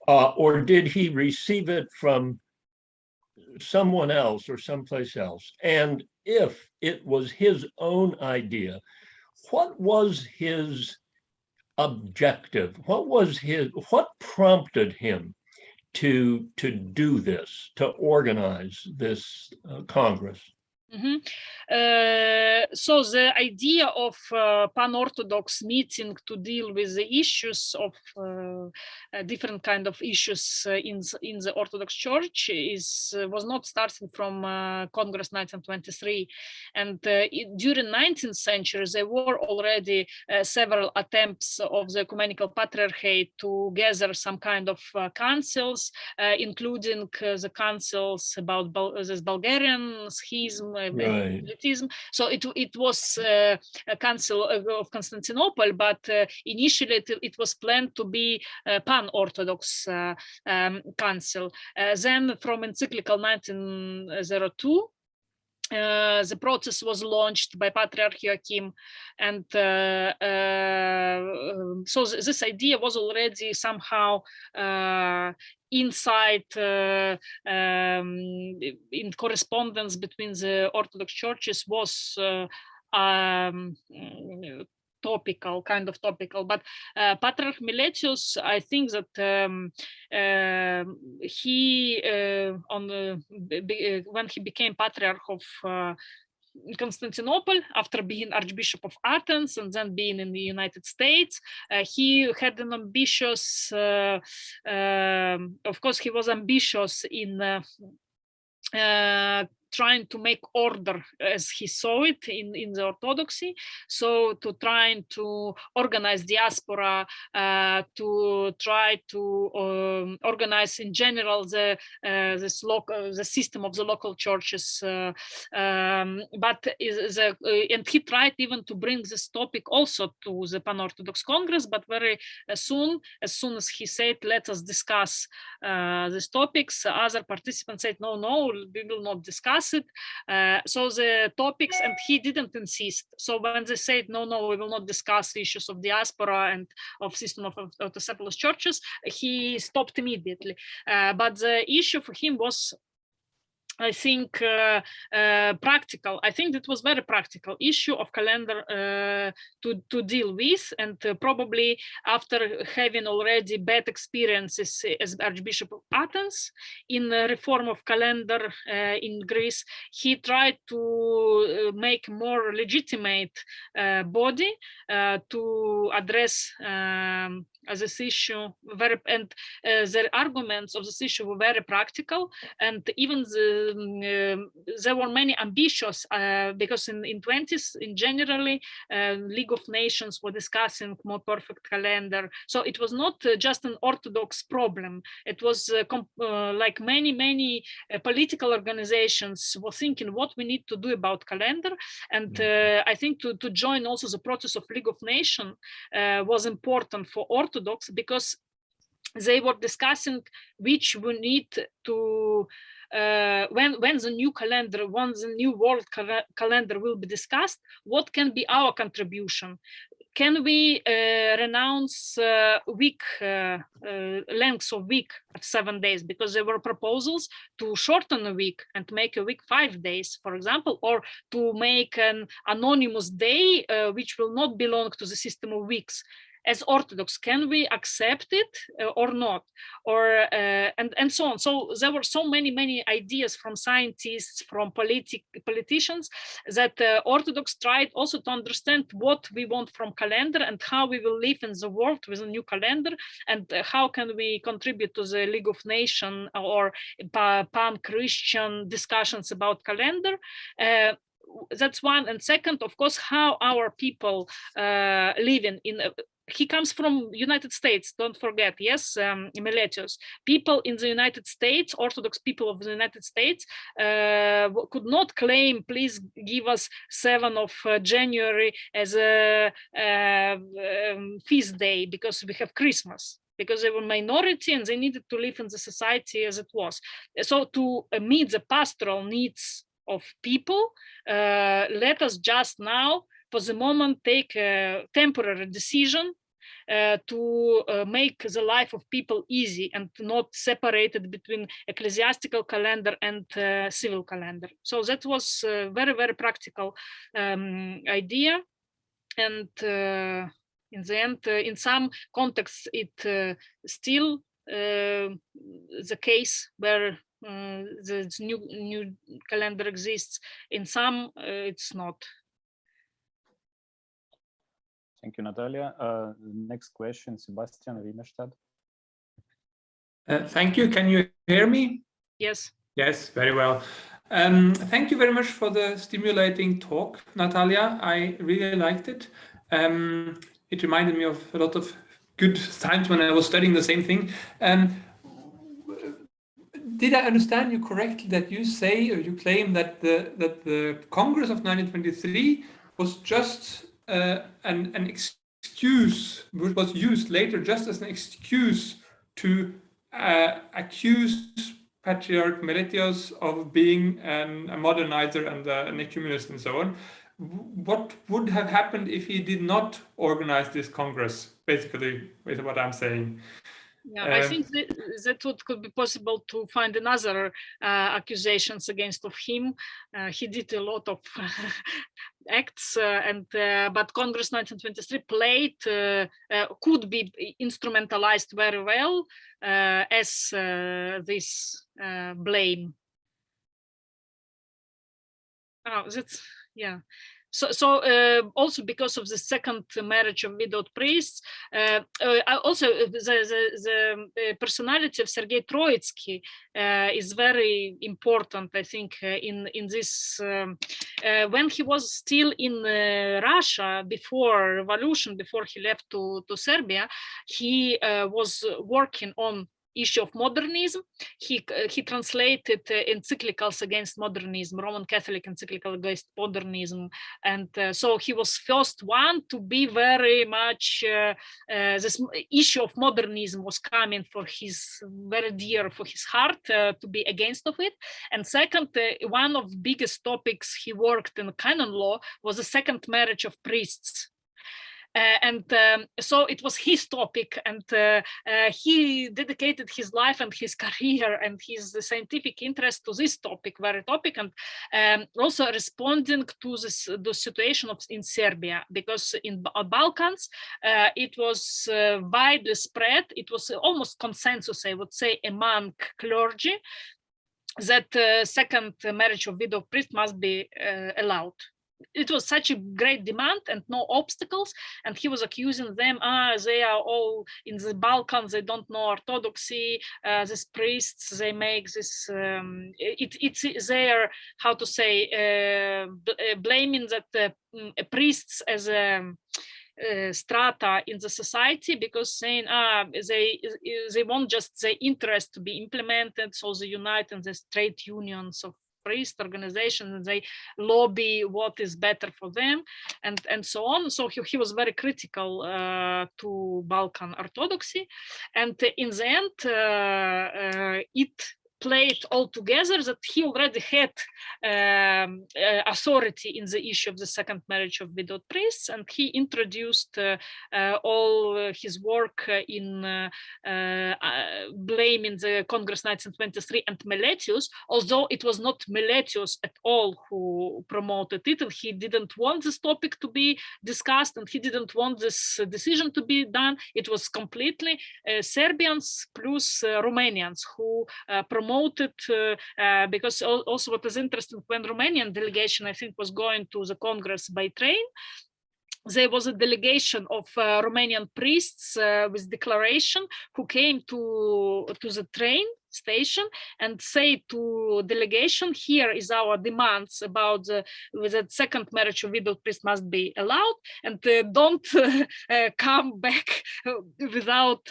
or did he receive it from someone else or someplace else? And if it was his own idea, what was his objective? What prompted him to do this, to organize this Congress? So the idea of Pan-Orthodox meeting to deal with the issues of different kind of issues in the Orthodox Church was not starting from Congress 1923, and during 19th century there were already several attempts of the Ecumenical Patriarchate to gather some kind of councils, including the councils about this Bulgarian schism, elitism. So it was a council of Constantinople, but initially it was planned to be a Pan-Orthodox council. Then from encyclical 1902, the process was launched by Patriarch Joachim, and so this idea was already somehow inside in correspondence between the Orthodox churches, was topical, but Patriarch Meletios, I think that he when he became Patriarch of Constantinople, after being Archbishop of Athens and then being in the United States, he had an ambitious, of course he was ambitious in trying to make order as he saw it in the Orthodoxy. So to trying to organize diaspora, to try to organize in general the system of the local churches, and he tried even to bring this topic also to the Pan-Orthodox Congress, but very soon as he said, let us discuss these topics, other participants said, no, we will not discuss it. So the topics, and he didn't insist. So when they said, no, we will not discuss issues of diaspora and of system of autocephalous churches, he stopped immediately. But the issue for him was, I think, practical. I think it was very practical issue of calendar to deal with, and probably after having already bad experiences as Archbishop of Athens in the reform of calendar in Greece, he tried to make more legitimate body to address this issue and their arguments of this issue were very practical, and even there were many ambitious because in 20s in generally League of Nations were discussing more perfect calendar. So it was not just an Orthodox problem. It was like many political organizations were thinking what we need to do about calendar, and I think to join also the process of League of Nations was important for Orthodox, because they were discussing which we need to when the new calendar, once the new world calendar will be discussed, what can be our contribution? Can we renounce week lengths of week at 7 days? Because there were proposals to shorten a week and make a week 5 days, for example, or to make an anonymous day which will not belong to the system of weeks. As Orthodox, can we accept it or not, or and so on? So there were so many ideas from scientists, from politicians, that Orthodox tried also to understand what we want from calendar and how we will live in the world with a new calendar, and how can we contribute to the League of Nations or pan-Christian discussions about calendar. That's one. And second, of course, how our people living in. He comes from United States, don't forget, yes, Meletios. People in the United States, Orthodox people of the United States, could not claim, please give us 7th of January as a feast day because we have Christmas, because they were minority and they needed to live in the society as it was. So to meet the pastoral needs of people, let us just now, for the moment, take a temporary decision to make the life of people easy and not separated between ecclesiastical calendar and civil calendar. So that was a very practical idea. And in the end, in some contexts, it still the case where the new calendar exists. In some, it's not. Thank you, Natalia. Next question, Sebastian Riemerstadt. Thank you. Can you hear me? Yes. Yes, very well. Thank you very much for the stimulating talk, Natalia. I really liked it. It reminded me of a lot of good times when I was studying the same thing. Did I understand you correctly that you say, or you claim that the Congress of 1923 was just an excuse, which was used later just as an excuse to accuse Patriarch Meletios of being a modernizer and an ecumenist and so on? What would have happened if he did not organize this Congress, basically, with what I'm saying? Yeah, I think that could be possible to find another accusations against of him. He did a lot of acts, but Congress 1923 played could be instrumentalized very well as this blame. Oh, that's yeah. Also because of the second marriage of widowed priests, also the personality of Sergei Troitsky is very important, I think, in this. When he was still in Russia before revolution, before he left to Serbia, he was working on issue of modernism. He translated encyclicals against modernism, Roman Catholic encyclical against modernism, and so he was first one to be very much this issue of modernism was coming for his very dear for his heart to be against of it. And second, one of the biggest topics he worked in canon law was the second marriage of priests. So it was his topic, and he dedicated his life and his career and his scientific interest to this very topic, and also responding to the situation in Serbia, because in Balkans it was widely spread. It was almost consensus, I would say, among clergy that second marriage of widow priest must be allowed. It was such a great demand and no obstacles, and he was accusing them, they are all in the Balkans, they don't know Orthodoxy, these priests, they make this, it's their, how to say, blaming that priests as a strata in the society, because saying they want just their interest to be implemented, so they unite in the trade unions of priest organizations, and they lobby what is better for them, and so on. So he was very critical to Balkan Orthodoxy, and in the end it played all together that he already had authority in the issue of the second marriage of widowed priests, and he introduced all his work in blaming the Congress 1923 and Meletius, although it was not Meletius at all who promoted it, and he didn't want this topic to be discussed, and he didn't want this decision to be done. It was completely Serbians plus Romanians who promoted, because also what is interesting, when Romanian delegation, I think, was going to the Congress by train, there was a delegation of Romanian priests with declaration who came to the train station and say to delegation, here is our demands about the second marriage of widowed priest must be allowed, and don't come back without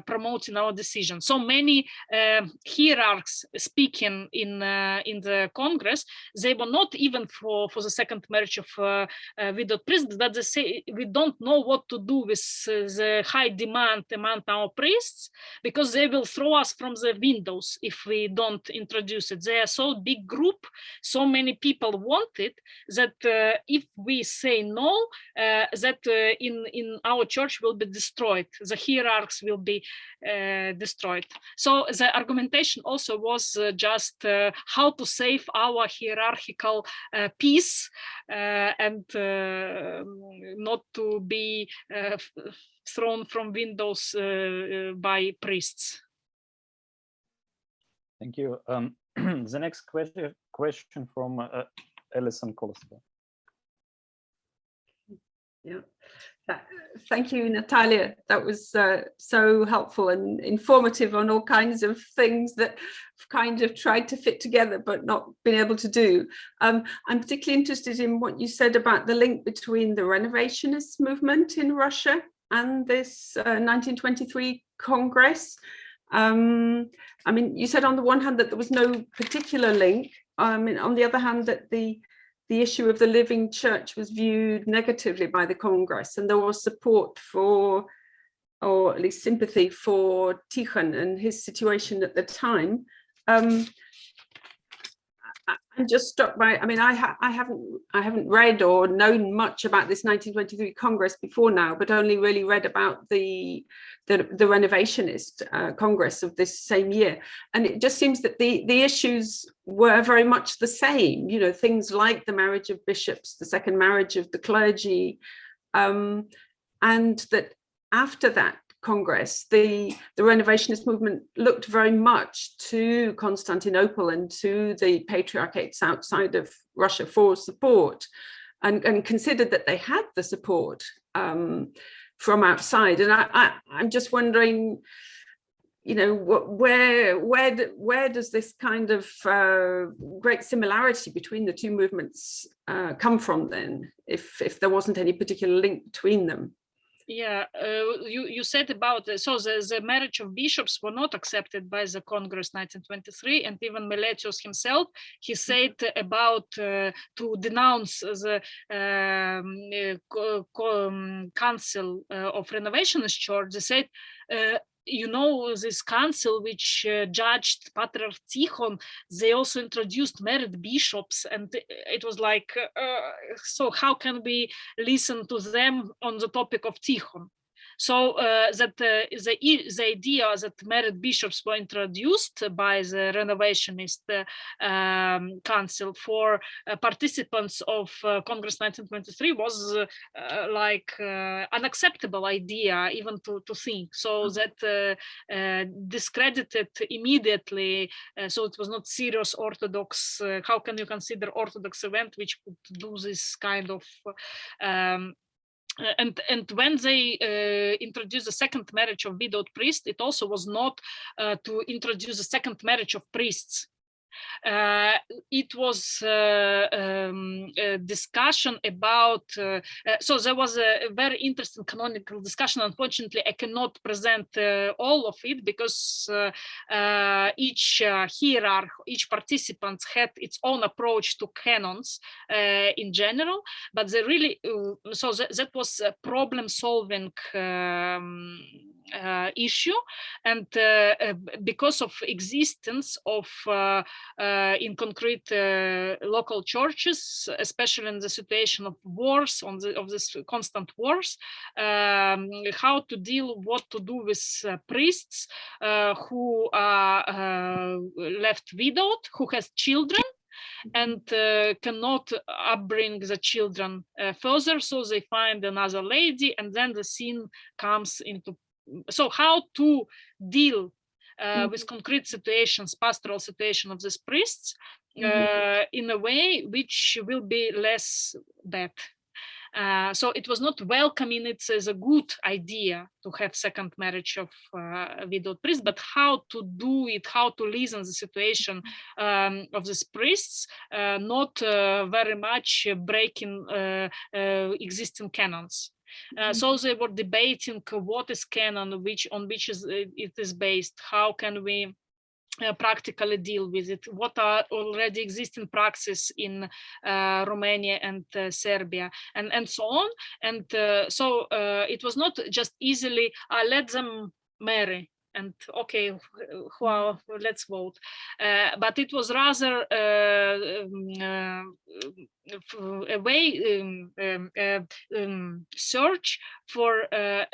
promoting our decision. So many hierarchs speaking in the Congress, they were not even for the second marriage of widowed priests, but they say we don't know what to do with the high demand among our priests, because they will throw us from the windows if we don't introduce it. They are so big group, so many people want it, that if we say no, that in our church will be destroyed, the hierarchs will be destroyed. So the argumentation also was just how to save our hierarchical peace and not to be thrown from windows by priests. Thank you. The next question from Alison Kolster. Yeah. Thank you, Natalia. That was so helpful and informative on all kinds of things that I've kind of tried to fit together but not been able to do. I'm particularly interested in what you said about the link between the Renovationists movement in Russia and this 1923 Congress. I mean, you said on the one hand that there was no particular link. I mean, on the other hand, that the issue of the living church was viewed negatively by the Congress, and there was support for, or at least sympathy for, Tikhon and his situation at the time. I'm just struck by, I mean, I haven't read or known much about this 1923 Congress before now, but only really read about the Renovationist Congress of this same year. And it just seems that the issues were very much the same, you know, things like the marriage of bishops, the second marriage of the clergy, and that after that Congress, the Renovationist movement looked very much to Constantinople and to the patriarchates outside of Russia for support, and considered that they had the support from outside. And I'm just wondering, you know, where does this kind of great similarity between the two movements come from then, if there wasn't any particular link between them? Yeah, you said about the marriage of bishops were not accepted by the Congress 1923, and even Meletios himself, he said about to denounce the Council of Renovationist Church. They said, you know, this council which judged Patriarch Tikhon, they also introduced married bishops, and it was like, so how can we listen to them on the topic of Tikhon? So the idea that married bishops were introduced by the Renovationist Council for participants of Congress 1923 was like unacceptable idea even to think. So that discredited immediately. So it was not serious Orthodox. How can you consider Orthodox event which could do this kind of and when they introduced the second marriage of widowed priests, it also was not to introduce a second marriage of priests. It was a discussion about, so there was a very interesting canonical discussion. Unfortunately, I cannot present all of it because each hierarch, each participant had its own approach to canons in general, but they really, so that was a problem solving issue, and because of existence of in concrete local churches, especially in the situation of wars, of this constant wars, how to deal, what to do with priests who are left widowed, who has children, and cannot upbring the children further, so they find another lady, and then the sin comes into. So how to deal with concrete situations, pastoral situation of these priests in a way which will be less bad. So it was not welcoming it as a good idea to have second marriage of widowed priests, but how to do it, how to listen the situation of these priests, not very much breaking existing canons. So they were debating what is canon, on which it is based, how can we practically deal with it, what are already existing practices in Romania and Serbia, and so on. And so it was not just easily let them marry and okay, well, let's vote, but it was rather a way search for a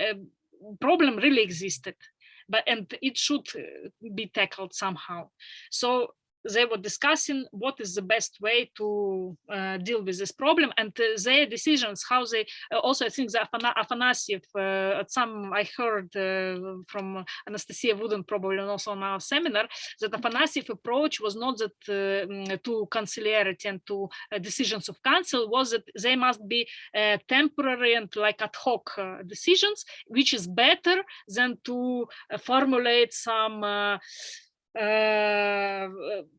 problem really existed, and it should be tackled somehow. So they were discussing what is the best way to deal with this problem, and their decisions, how they also, I think the Afanasiev, at some I heard from Anastasia Wooden, probably also on our seminar, that Afanasiev approach was not that to conciliarity and to decisions of council, was that they must be temporary and like ad hoc decisions, which is better than to formulate some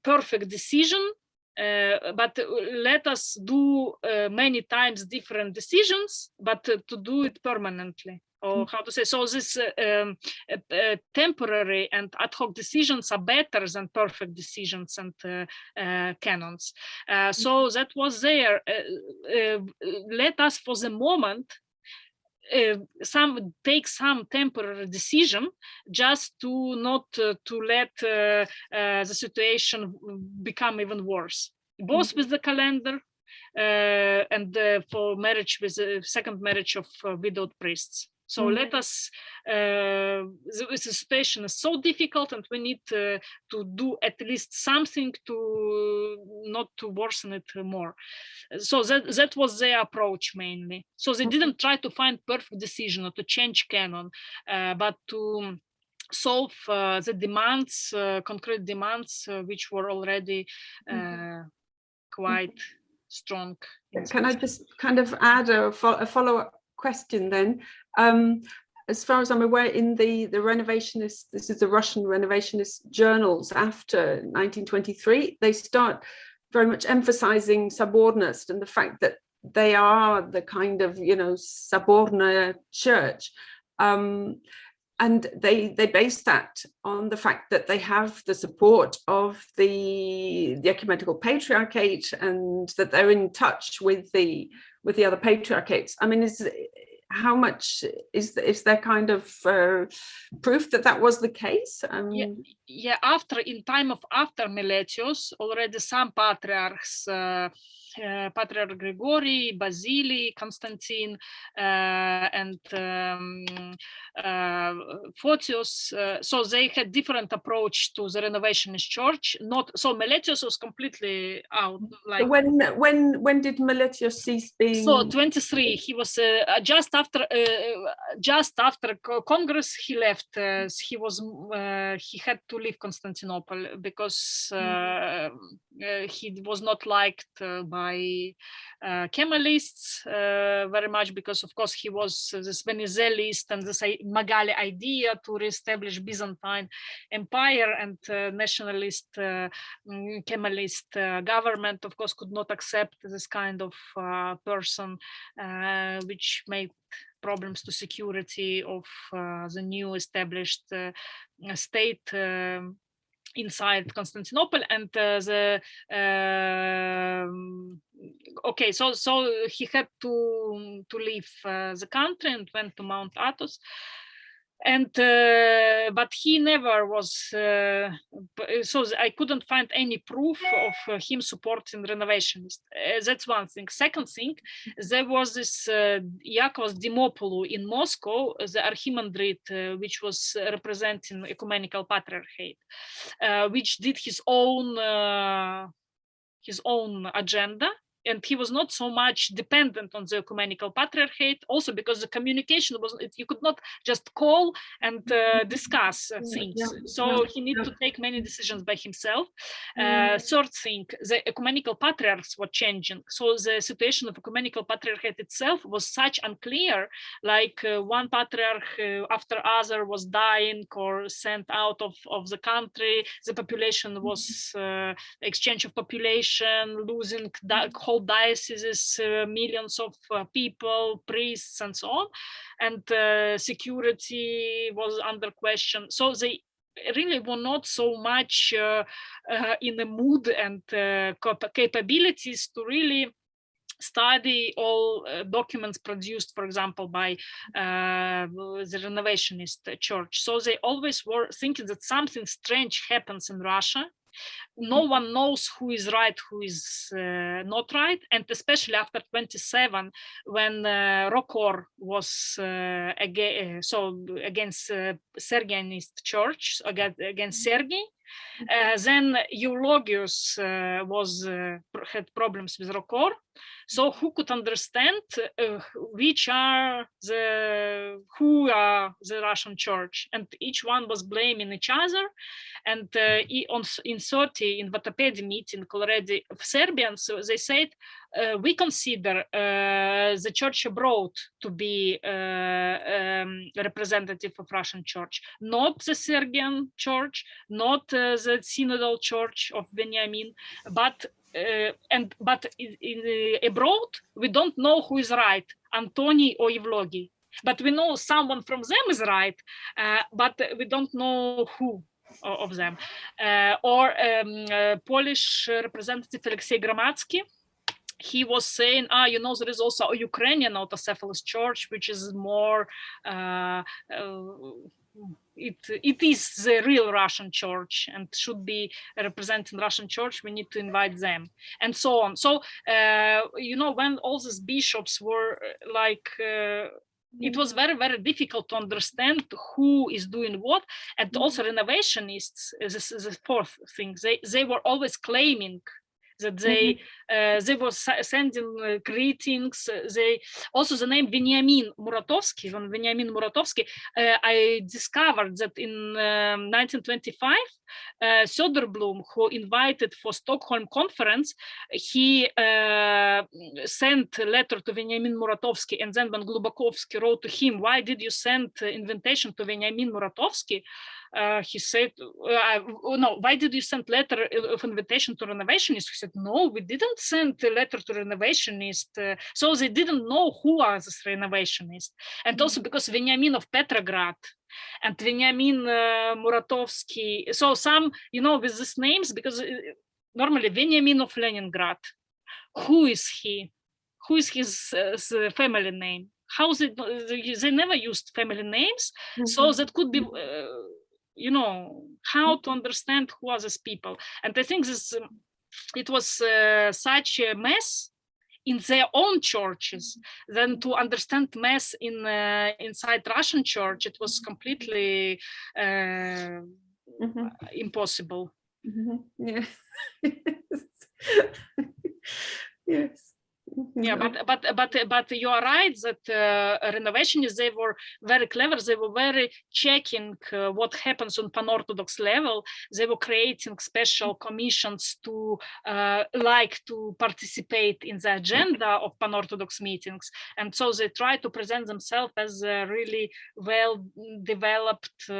perfect decision, but let us do many times different decisions, but to do it permanently, or how to say. So this temporary and ad hoc decisions are better than perfect decisions and canons. So that was there. Let us for the moment take some temporary decision, just to not to let the situation become even worse, both with the calendar and for marriage, with the second marriage of widowed priests. So let us, the situation is so difficult and we need to do at least something to not to worsen it more. So that was their approach mainly. So they didn't try to find perfect decision or to change canon, but to solve the demands, concrete demands, which were already quite strong. Can I just kind of add a follow-up question then? As far as I'm aware, in the Renovationist, this is the Russian Renovationist journals after 1923, they start very much emphasizing subordinates and the fact that they are the kind of, you know, subordinate church. And they base that on the fact that they have the support of the ecumenical patriarchate and that they're in touch with the other patriarchates. I mean, how much is there kind of proof that that was the case? Yeah, in time of after Meletios, already some patriarchs, Patriarch Gregory, Basili, Constantine, and Photius. So they had different approach to the Renovationist church. Not so Meletios was completely out. Like when did Meletios cease being? So 23. He was just after Congress. He left. He had to leave Constantinople because he was not liked by Kemalists very much, because of course he was this Venizelist and this Magali idea to reestablish Byzantine Empire, and nationalist Kemalist government of course could not accept this kind of person, which made problems to security of the new established state inside Constantinople. And okay, so he had to leave the country and went to Mount Athos. And but he never was, so I couldn't find any proof of him supporting Renovationists. That's one thing. Second thing, there was this Iakos Dimopoulou in Moscow, the archimandrite, which was representing ecumenical patriarchate, which did his own agenda. And he was not so much dependent on the ecumenical patriarchate, also because the communication was, you could not just call and discuss things. So he needed to take many decisions by himself. Third thing, the ecumenical patriarchs were changing. So the situation of ecumenical patriarchate itself was such unclear, like one patriarch after other was dying or sent out of the country. The population was exchange of population, losing whole dioceses, millions of people, priests, and so on, and security was under question. So they really were not so much in the mood and capabilities to really study all documents produced, for example, by the Renovationist church. So they always were thinking that something strange happens in Russia. No one knows who is right, who is not right, and especially after 27, when Rokor was against Sergianist church, against Sergei. Then Eulogius had problems with Rokor. So who could understand who are the Russian church? And each one was blaming each other. And in 30, in Vatopedi meeting already of Serbians, they said, we consider the church abroad to be representative of Russian church, not the Serbian church, not the synodal church of Benjamin, but abroad we don't know who is right, Antony or Evlogi, but we know someone from them is right, but we don't know who of them. Polish representative Alexei Gramatsky, he was saying, there is also a Ukrainian autocephalous church, which is more, it is the real Russian church and should be representing Russian church. We need to invite them, and so on. So, when all these bishops were like It was very, very difficult to understand who is doing what. And also Renovationists, this is the fourth thing, they were always claiming that they were sending greetings. They also, the name Veniamin Muratovsky, I discovered that in 1925, Söderblom, who invited for Stockholm conference, he sent a letter to Veniamin Muratovsky, and then when Glubakovsky wrote to him, why did you send invitation to Veniamin Muratovsky? He said, no, why did you send letter of invitation to Renovationists? He said, no, we didn't send a letter to Renovationists. So they didn't know who are these Renovationists. And also because Veniamin of Petrograd and Veniamin Muratovsky, so some, with these names, because normally Veniamin of Leningrad, who is he? Who is his family name? How they never used family names, so that could be how to understand who are these people. And I think this it was such a mess in their own churches. Then to understand mass inside Russian church, it was completely impossible. Yes. Yes. Yeah, but you are right that Renovationists, they were very clever. They were very checking what happens on Pan-Orthodox level. They were creating special commissions to participate in the agenda of Pan-Orthodox meetings, and so they try to present themselves as a really well-developed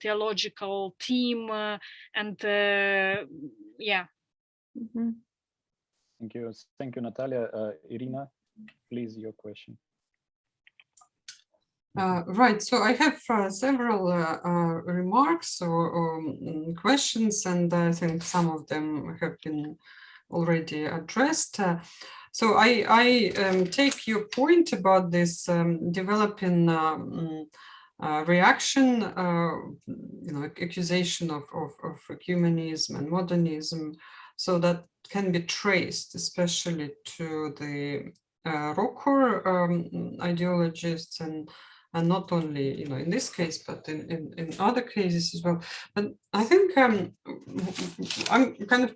theological team, and yeah. Thank you, Natalia. Irina, please, your question. Right, so I have several remarks or questions, and I think some of them have been already addressed. So I take your point about this developing reaction, accusation of ecumenism and modernism, so that can be traced especially to the Rocker ideologists, and not only in this case, but in other cases as well. But I think I'm kind of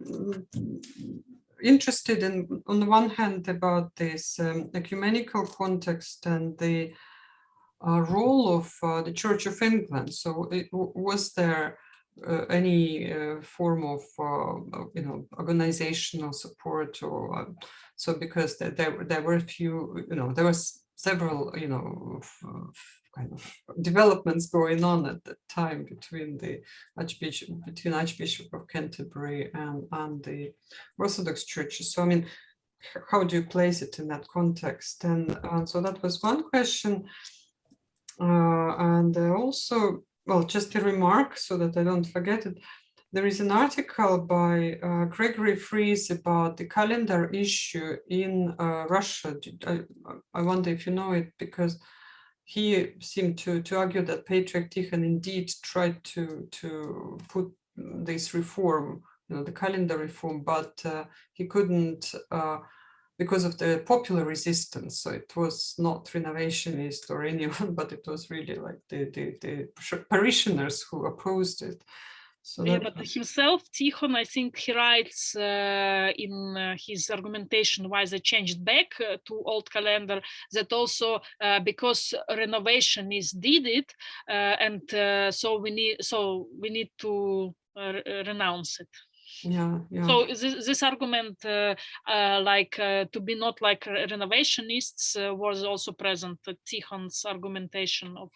interested in, on the one hand, about this ecumenical context and the role of the Church of England. So was there any form of organizational support, or so, because there were a few, there was several kind of developments going on at the time between the Archbishop of Canterbury and the Orthodox churches. So I mean, how do you place it in that context? And so that was one question. And also, well, just a remark so that I don't forget it. There is an article by Gregory Fries about the calendar issue in Russia. I wonder if you know it, because he seemed to argue that Patriarch Tikhon indeed tried to put this reform, the calendar reform, but he couldn't because of the popular resistance. So it was not Renovationist or anyone, but it was really like the parishioners who opposed it. So yeah, but himself, Tikhon, I think he writes in his argumentation why they changed back to old calendar, that also because Renovationists did it, and so we need to renounce it. Yeah. So this argument, to be not like Renovationists, was also present. Tikhon's argumentation of.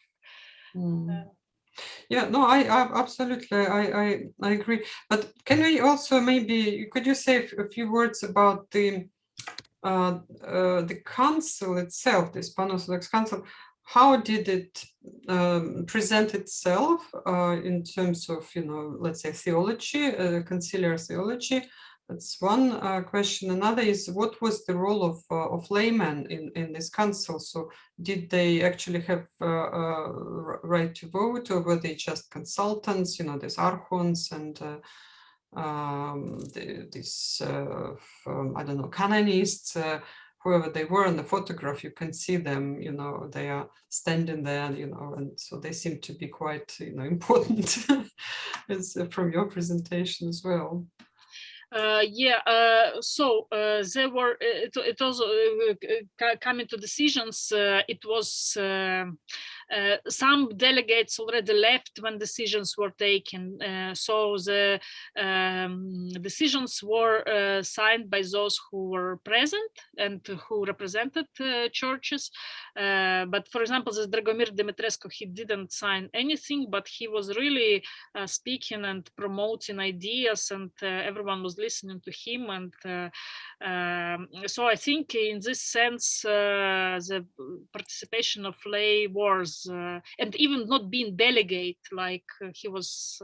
Yeah, no, I absolutely, I agree. But can we also could you say a few words about the council itself, this Pan-Orthodox Council? How did it present itself in terms of, let's say, theology, conciliar theology? That's one question. Another is, what was the role of laymen in this council? So did they actually have right to vote, or were they just consultants, these archons and I don't know, canonists whoever they were in the photograph, you can see them, they are standing there, and so they seem to be quite, important as from your presentation as well. So there were, it also coming to decisions, it was some delegates already left when decisions were taken. So the decisions were signed by those who were present and who represented churches. But for example, this Dragomir Dimitrescu, he didn't sign anything, but he was really speaking and promoting ideas, and everyone was listening to him. And so I think in this sense, the participation of lay was, and even not being delegate, like he was,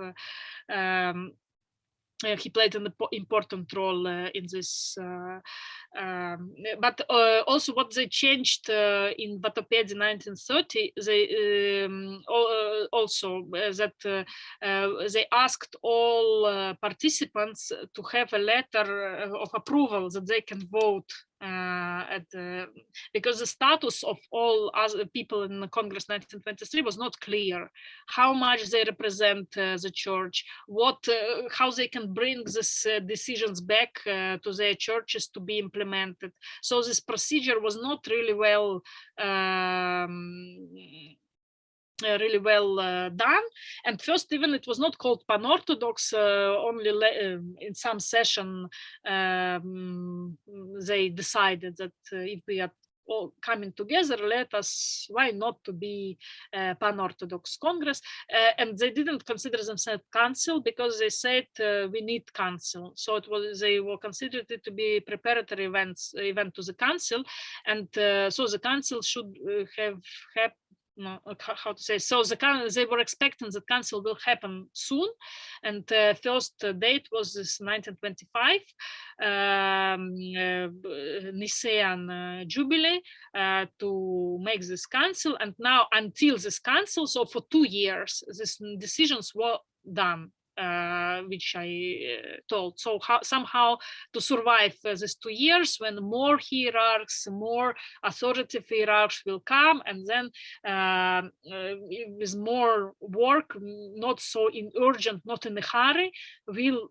he played an important role in this. But also what they changed in Vatopedi 1930, they also that they asked all participants to have a letter of approval that they can vote because the status of all other people in the Congress 1923 was not clear. How much they represent the church, how they can bring these decisions back to their churches to be implemented. So this procedure was not really well done. And first, even it was not called Pan-Orthodox, only in some session they decided that if we are all coming together, why not to be Pan-Orthodox Congress? And they didn't consider themselves council because they said we need council. So they were considered it to be preparatory event to the council, and so the council should have how to say, so they were expecting the council will happen soon, and first date was this 1925 Nicaean Jubilee to make this council. And now until this council, so for 2 years, these decisions were done. Which I told. So somehow to survive these 2 years, when more hierarchs, more authoritative hierarchs will come, and then with more work, not so urgent, not in a hurry, we'll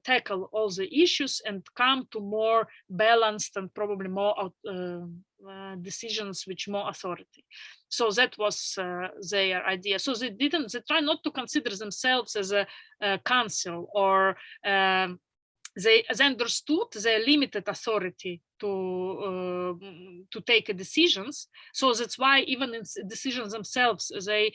tackle all the issues and come to more balanced and probably more decisions with more authority. So that was their idea. So they try not to consider themselves as a council, or they understood their limited authority to take decisions. So that's why even in decisions themselves, they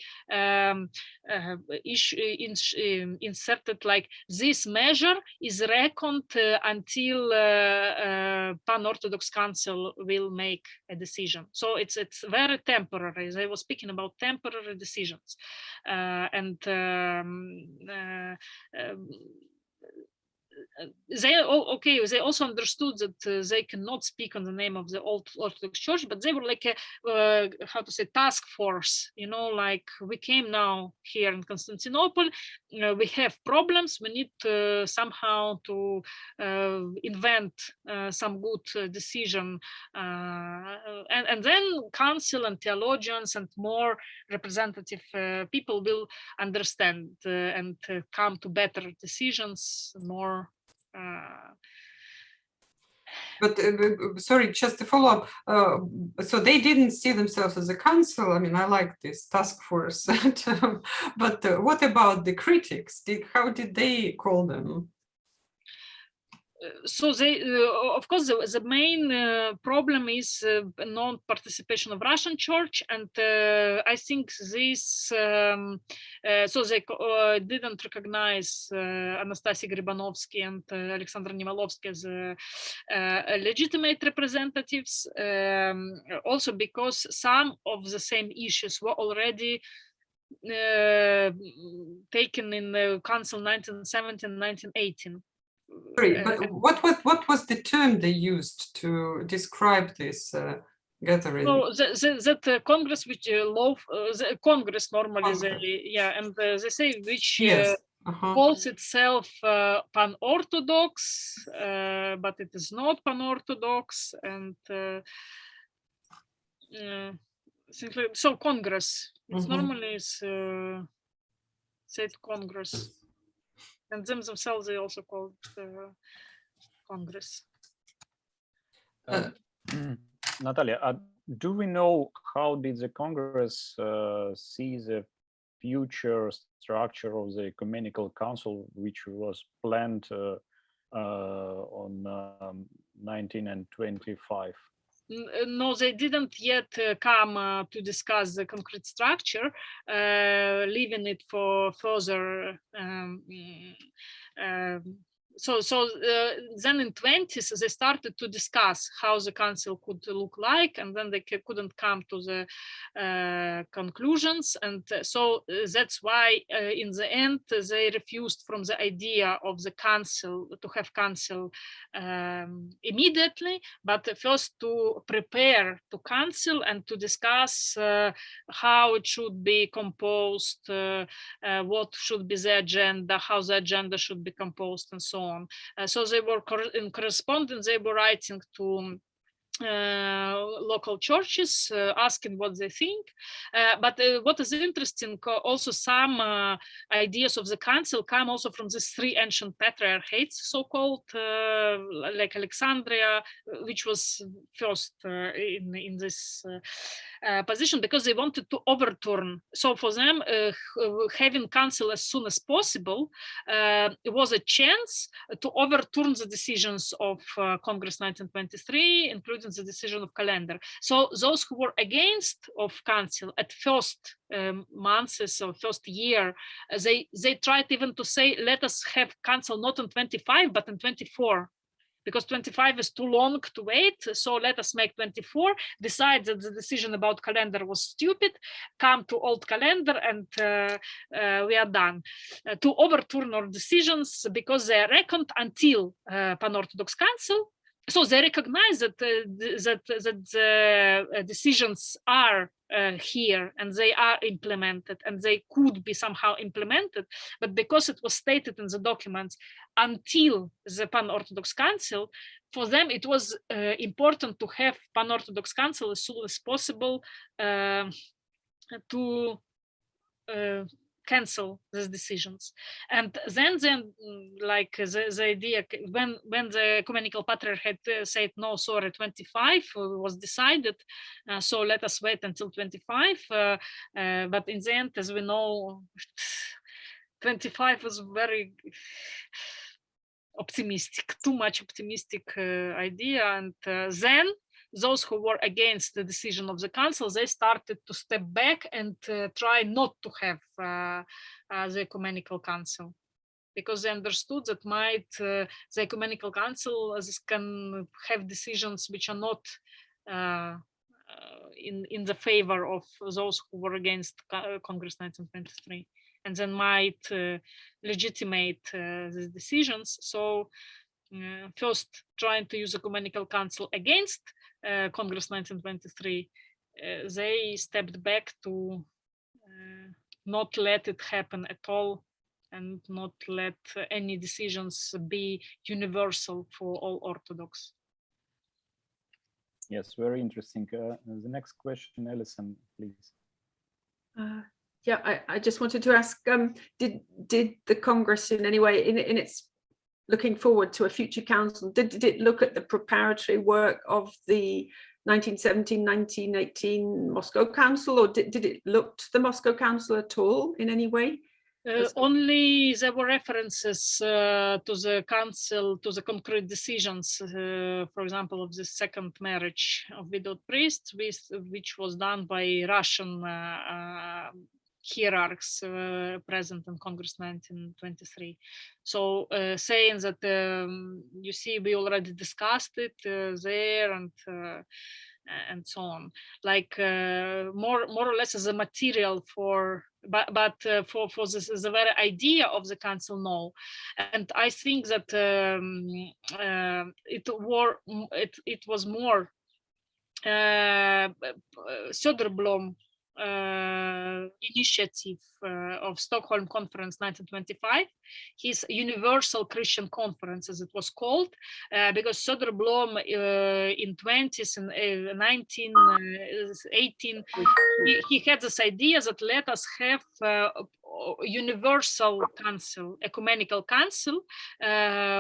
inserted like this measure is reckoned until Pan-Orthodox Council will make a decision. So it's very temporary. They were speaking about temporary decisions, they also understood that they cannot speak on the name of the old Orthodox Church, but they were like a how to say, task force, like we came now here in Constantinople, we have problems, we need somehow to invent some good decision, and then council and theologians and more representative people will understand and come to better decisions, more But sorry, just to follow up. So they didn't see themselves as a council. I mean, I like this task force. But what about the critics? How did they call them? So they, of course, the main problem is non-participation of Russian Church, and I think this. So they didn't recognize Anastasia Gribanovsky and Alexander Nevalovsky as legitimate representatives. Also because some of the same issues were already taken in the Council 1917 and 1918. Sorry, but what was the term they used to describe this gathering? So that Congress, which the Congress normally, and they say which yes. calls itself Pan-Orthodox, but it is not Pan-Orthodox, and so Congress. It's normally is said Congress, and themselves they also called Congress. Natalia, do we know how did the Congress see the future structure of the Ecumenical Council, which was planned on 19 and 25? No, they didn't yet come to discuss the concrete structure, leaving it for further. Then in 20s they started to discuss how the council could look like, and then they couldn't come to the conclusions, and so that's why in the end they refused from the idea of the council to have council immediately, but first to prepare to council and to discuss how it should be composed, what should be the agenda, how the agenda should be composed, and so on. So they were in correspondence, they were writing to local churches, asking what they think. But what is interesting, also some ideas of the council come also from these three ancient patriarchates, so-called, like Alexandria, which was first in this position, because they wanted to overturn. So for them, having council as soon as possible it was a chance to overturn the decisions of Congress 1923, including the decision of Calendar. So those who were against of council at first months or first year, they tried even to say, let us have council not in 25 but in 24, because 25 is too long to wait, so let us make 24, decide that the decision about Calendar was stupid, come to old Calendar, and we are done. To overturn our decisions, because they are reckoned until Pan-Orthodox Council. So they recognize that the decisions are here and they are implemented and they could be somehow implemented, but because it was stated in the documents until the Pan-Orthodox Council, for them it was important to have Pan-Orthodox Council as soon as possible to cancel these decisions. And then like the idea, when the Ecumenical Patriarchate said, no, sorry, 25 was decided, so let us wait until 25. But in the end, as we know, 25 was very optimistic, too much optimistic idea. And then those who were against the decision of the council, they started to step back and try not to have the Ecumenical Council, because they understood that the Ecumenical Council can have decisions which are not in the favor of those who were against Congress 1923, and then might legitimate these decisions. So first trying to use Ecumenical Council against Congress 1923, they stepped back to not let it happen at all and not let any decisions be universal for all Orthodox. Yes, very interesting. The next question, Alison, please. Yeah, I just wanted to ask, did the Congress in any way, in its looking forward to a future council, did it look at the preparatory work of the 1917-1918 Moscow Council, or did it look to the Moscow Council at all in any way? Only there were references to the council, to the concrete decisions, for example, of the second marriage of widowed priests, which was done by Russian hierarchs present in Congress 1923. So saying that, you see, we already discussed it there, and so on, like more or less as a material for, but for this, the very idea of the council, no. And I think that it was more Söderblom initiative of Stockholm Conference 1925, his Universal Christian Conference, as it was called, because Söderblom in 20s and 1918, he had this idea that let us have universal council, ecumenical council,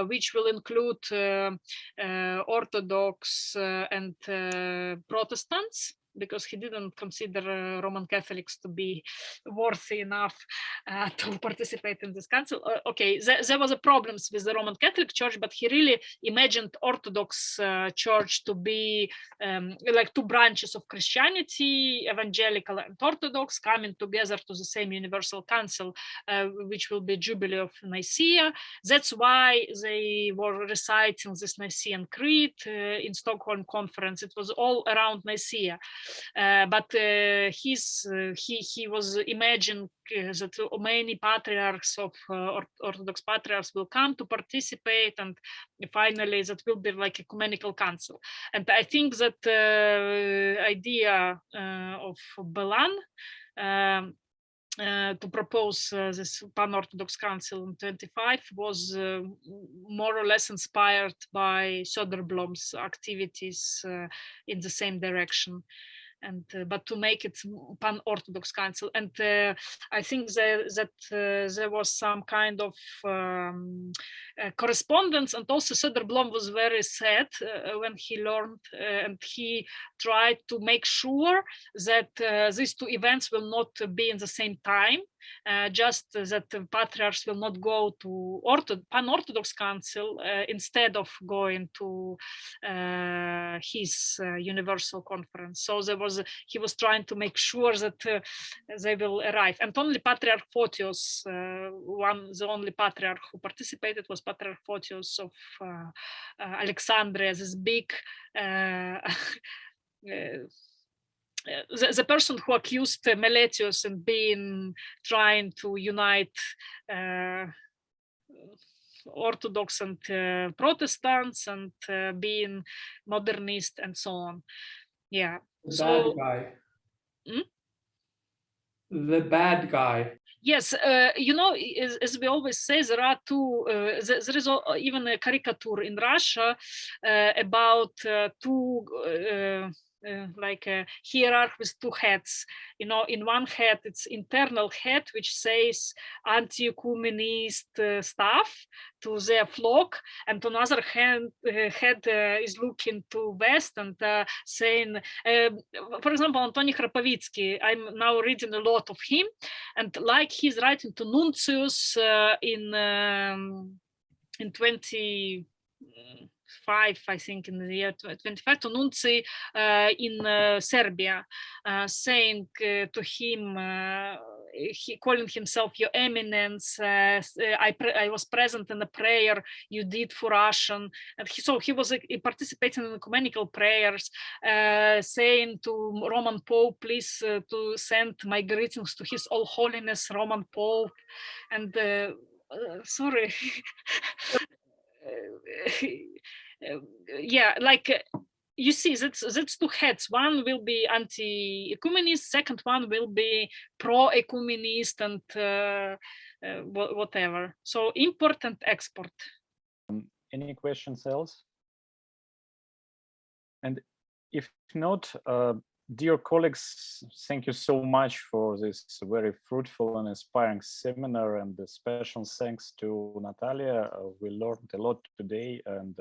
which will include Orthodox and Protestants, because he didn't consider Roman Catholics to be worthy enough to participate in this council. Okay, there was a problems with the Roman Catholic Church, but he really imagined Orthodox Church to be like two branches of Christianity, evangelical and Orthodox, coming together to the same universal council, which will be Jubilee of Nicaea. That's why they were reciting this Nicene Creed in Stockholm Conference. It was all around Nicaea. But he was imagining that many patriarchs of Orthodox patriarchs will come to participate, and finally that will be like ecumenical council. And I think that idea of Belan to propose this Pan-Orthodox Council in 25 was more or less inspired by Söderblom's activities in the same direction. And but to make it Pan-Orthodox Council, and I think that there was some kind of correspondence, and also Söderblom was very sad when he learned, and he tried to make sure that these two events will not be in the same time, just that the patriarchs will not go to Pan-Orthodox Council instead of going to his Universal Conference. So he was trying to make sure that they will arrive. And only Patriarch Photius, the only patriarch who participated was Patriarch Photius of Alexandria, this big the person who accused Meletios and being trying to unite Orthodox and Protestants and being modernist and so on. Yeah. The bad guy. The bad guy. Yes, you know, as we always say, there are two. There is even a caricature in Russia about two. Like a hierarchy with two heads. You know, in one head it's internal head, which says anti-ecumenist stuff to their flock, and on the other hand, head is looking to west and saying, for example, Antoni Khrapovitsky. I'm now reading a lot of him, and like he's writing to Nuncius in 25, I think, in the year 25, to Nunci in Serbia, saying to him, he calling himself Your Eminence. I was present in the prayer you did for Russian, and so he was participating in ecumenical prayers, saying to Roman Pope, please to send my greetings to His All Holiness Roman Pope, and sorry. Yeah, like you see, that's two heads. One will be anti-ecumenist, second one will be pro-ecumenist and whatever. So import and export. Any questions else? And if not, dear colleagues, thank you so much for this very fruitful and inspiring seminar, and a special thanks to Natalia. We learned a lot today, and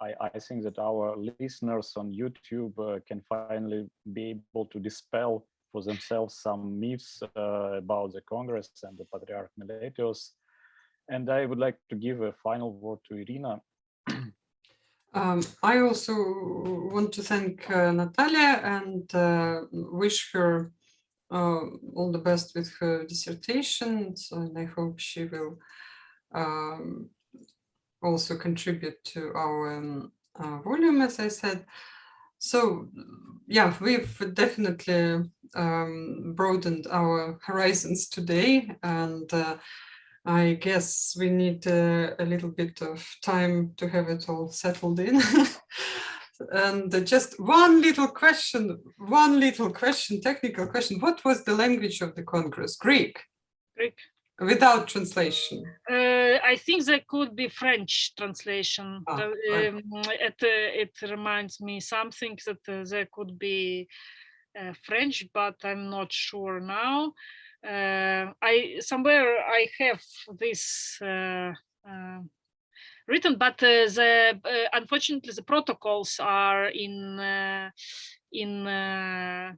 I think that our listeners on YouTube can finally be able to dispel for themselves some myths about the Congress and the Patriarch Meletios. And I would like to give a final word to Irina. I also want to thank Natalia and wish her all the best with her dissertation. And I hope she will also contribute to our volume, as I said. So, yeah, we've definitely broadened our horizons today, and I guess we need a little bit of time to have it all settled in. And just one little question, technical question. What was the language of the Congress? Greek? Greek. Without translation? I think there could be French translation. It reminds me something that there could be French, but I'm not sure now. I have this written, but unfortunately the protocols are in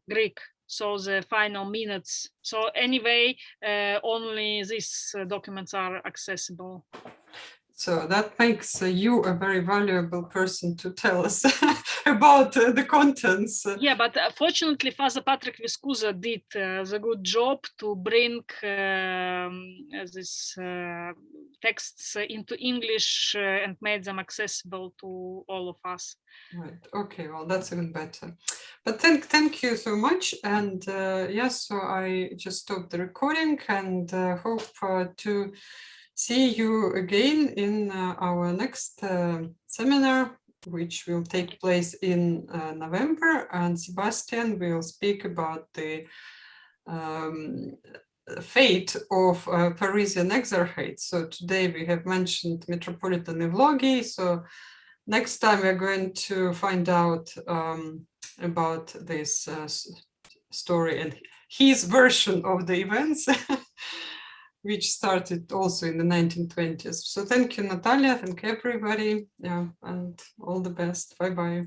Greek. So the final minutes. So anyway, only these documents are accessible. So that makes you a very valuable person to tell us about the contents. Yeah, but fortunately, Father Patrick Viscusa did the good job to bring these texts into English and made them accessible to all of us. Right. Okay. Well, that's even better. But thank you so much. And yes, so I just stopped the recording and hope to see you again in our next seminar, which will take place in November. And Sebastian will speak about the fate of Parisian exarchates. So today we have mentioned Metropolitan Evlogi. So next time we're going to find out about this story and his version of the events, which started also in the 1920s. So thank you, Natalia. Thank you, everybody. Yeah, and all the best. Bye-bye.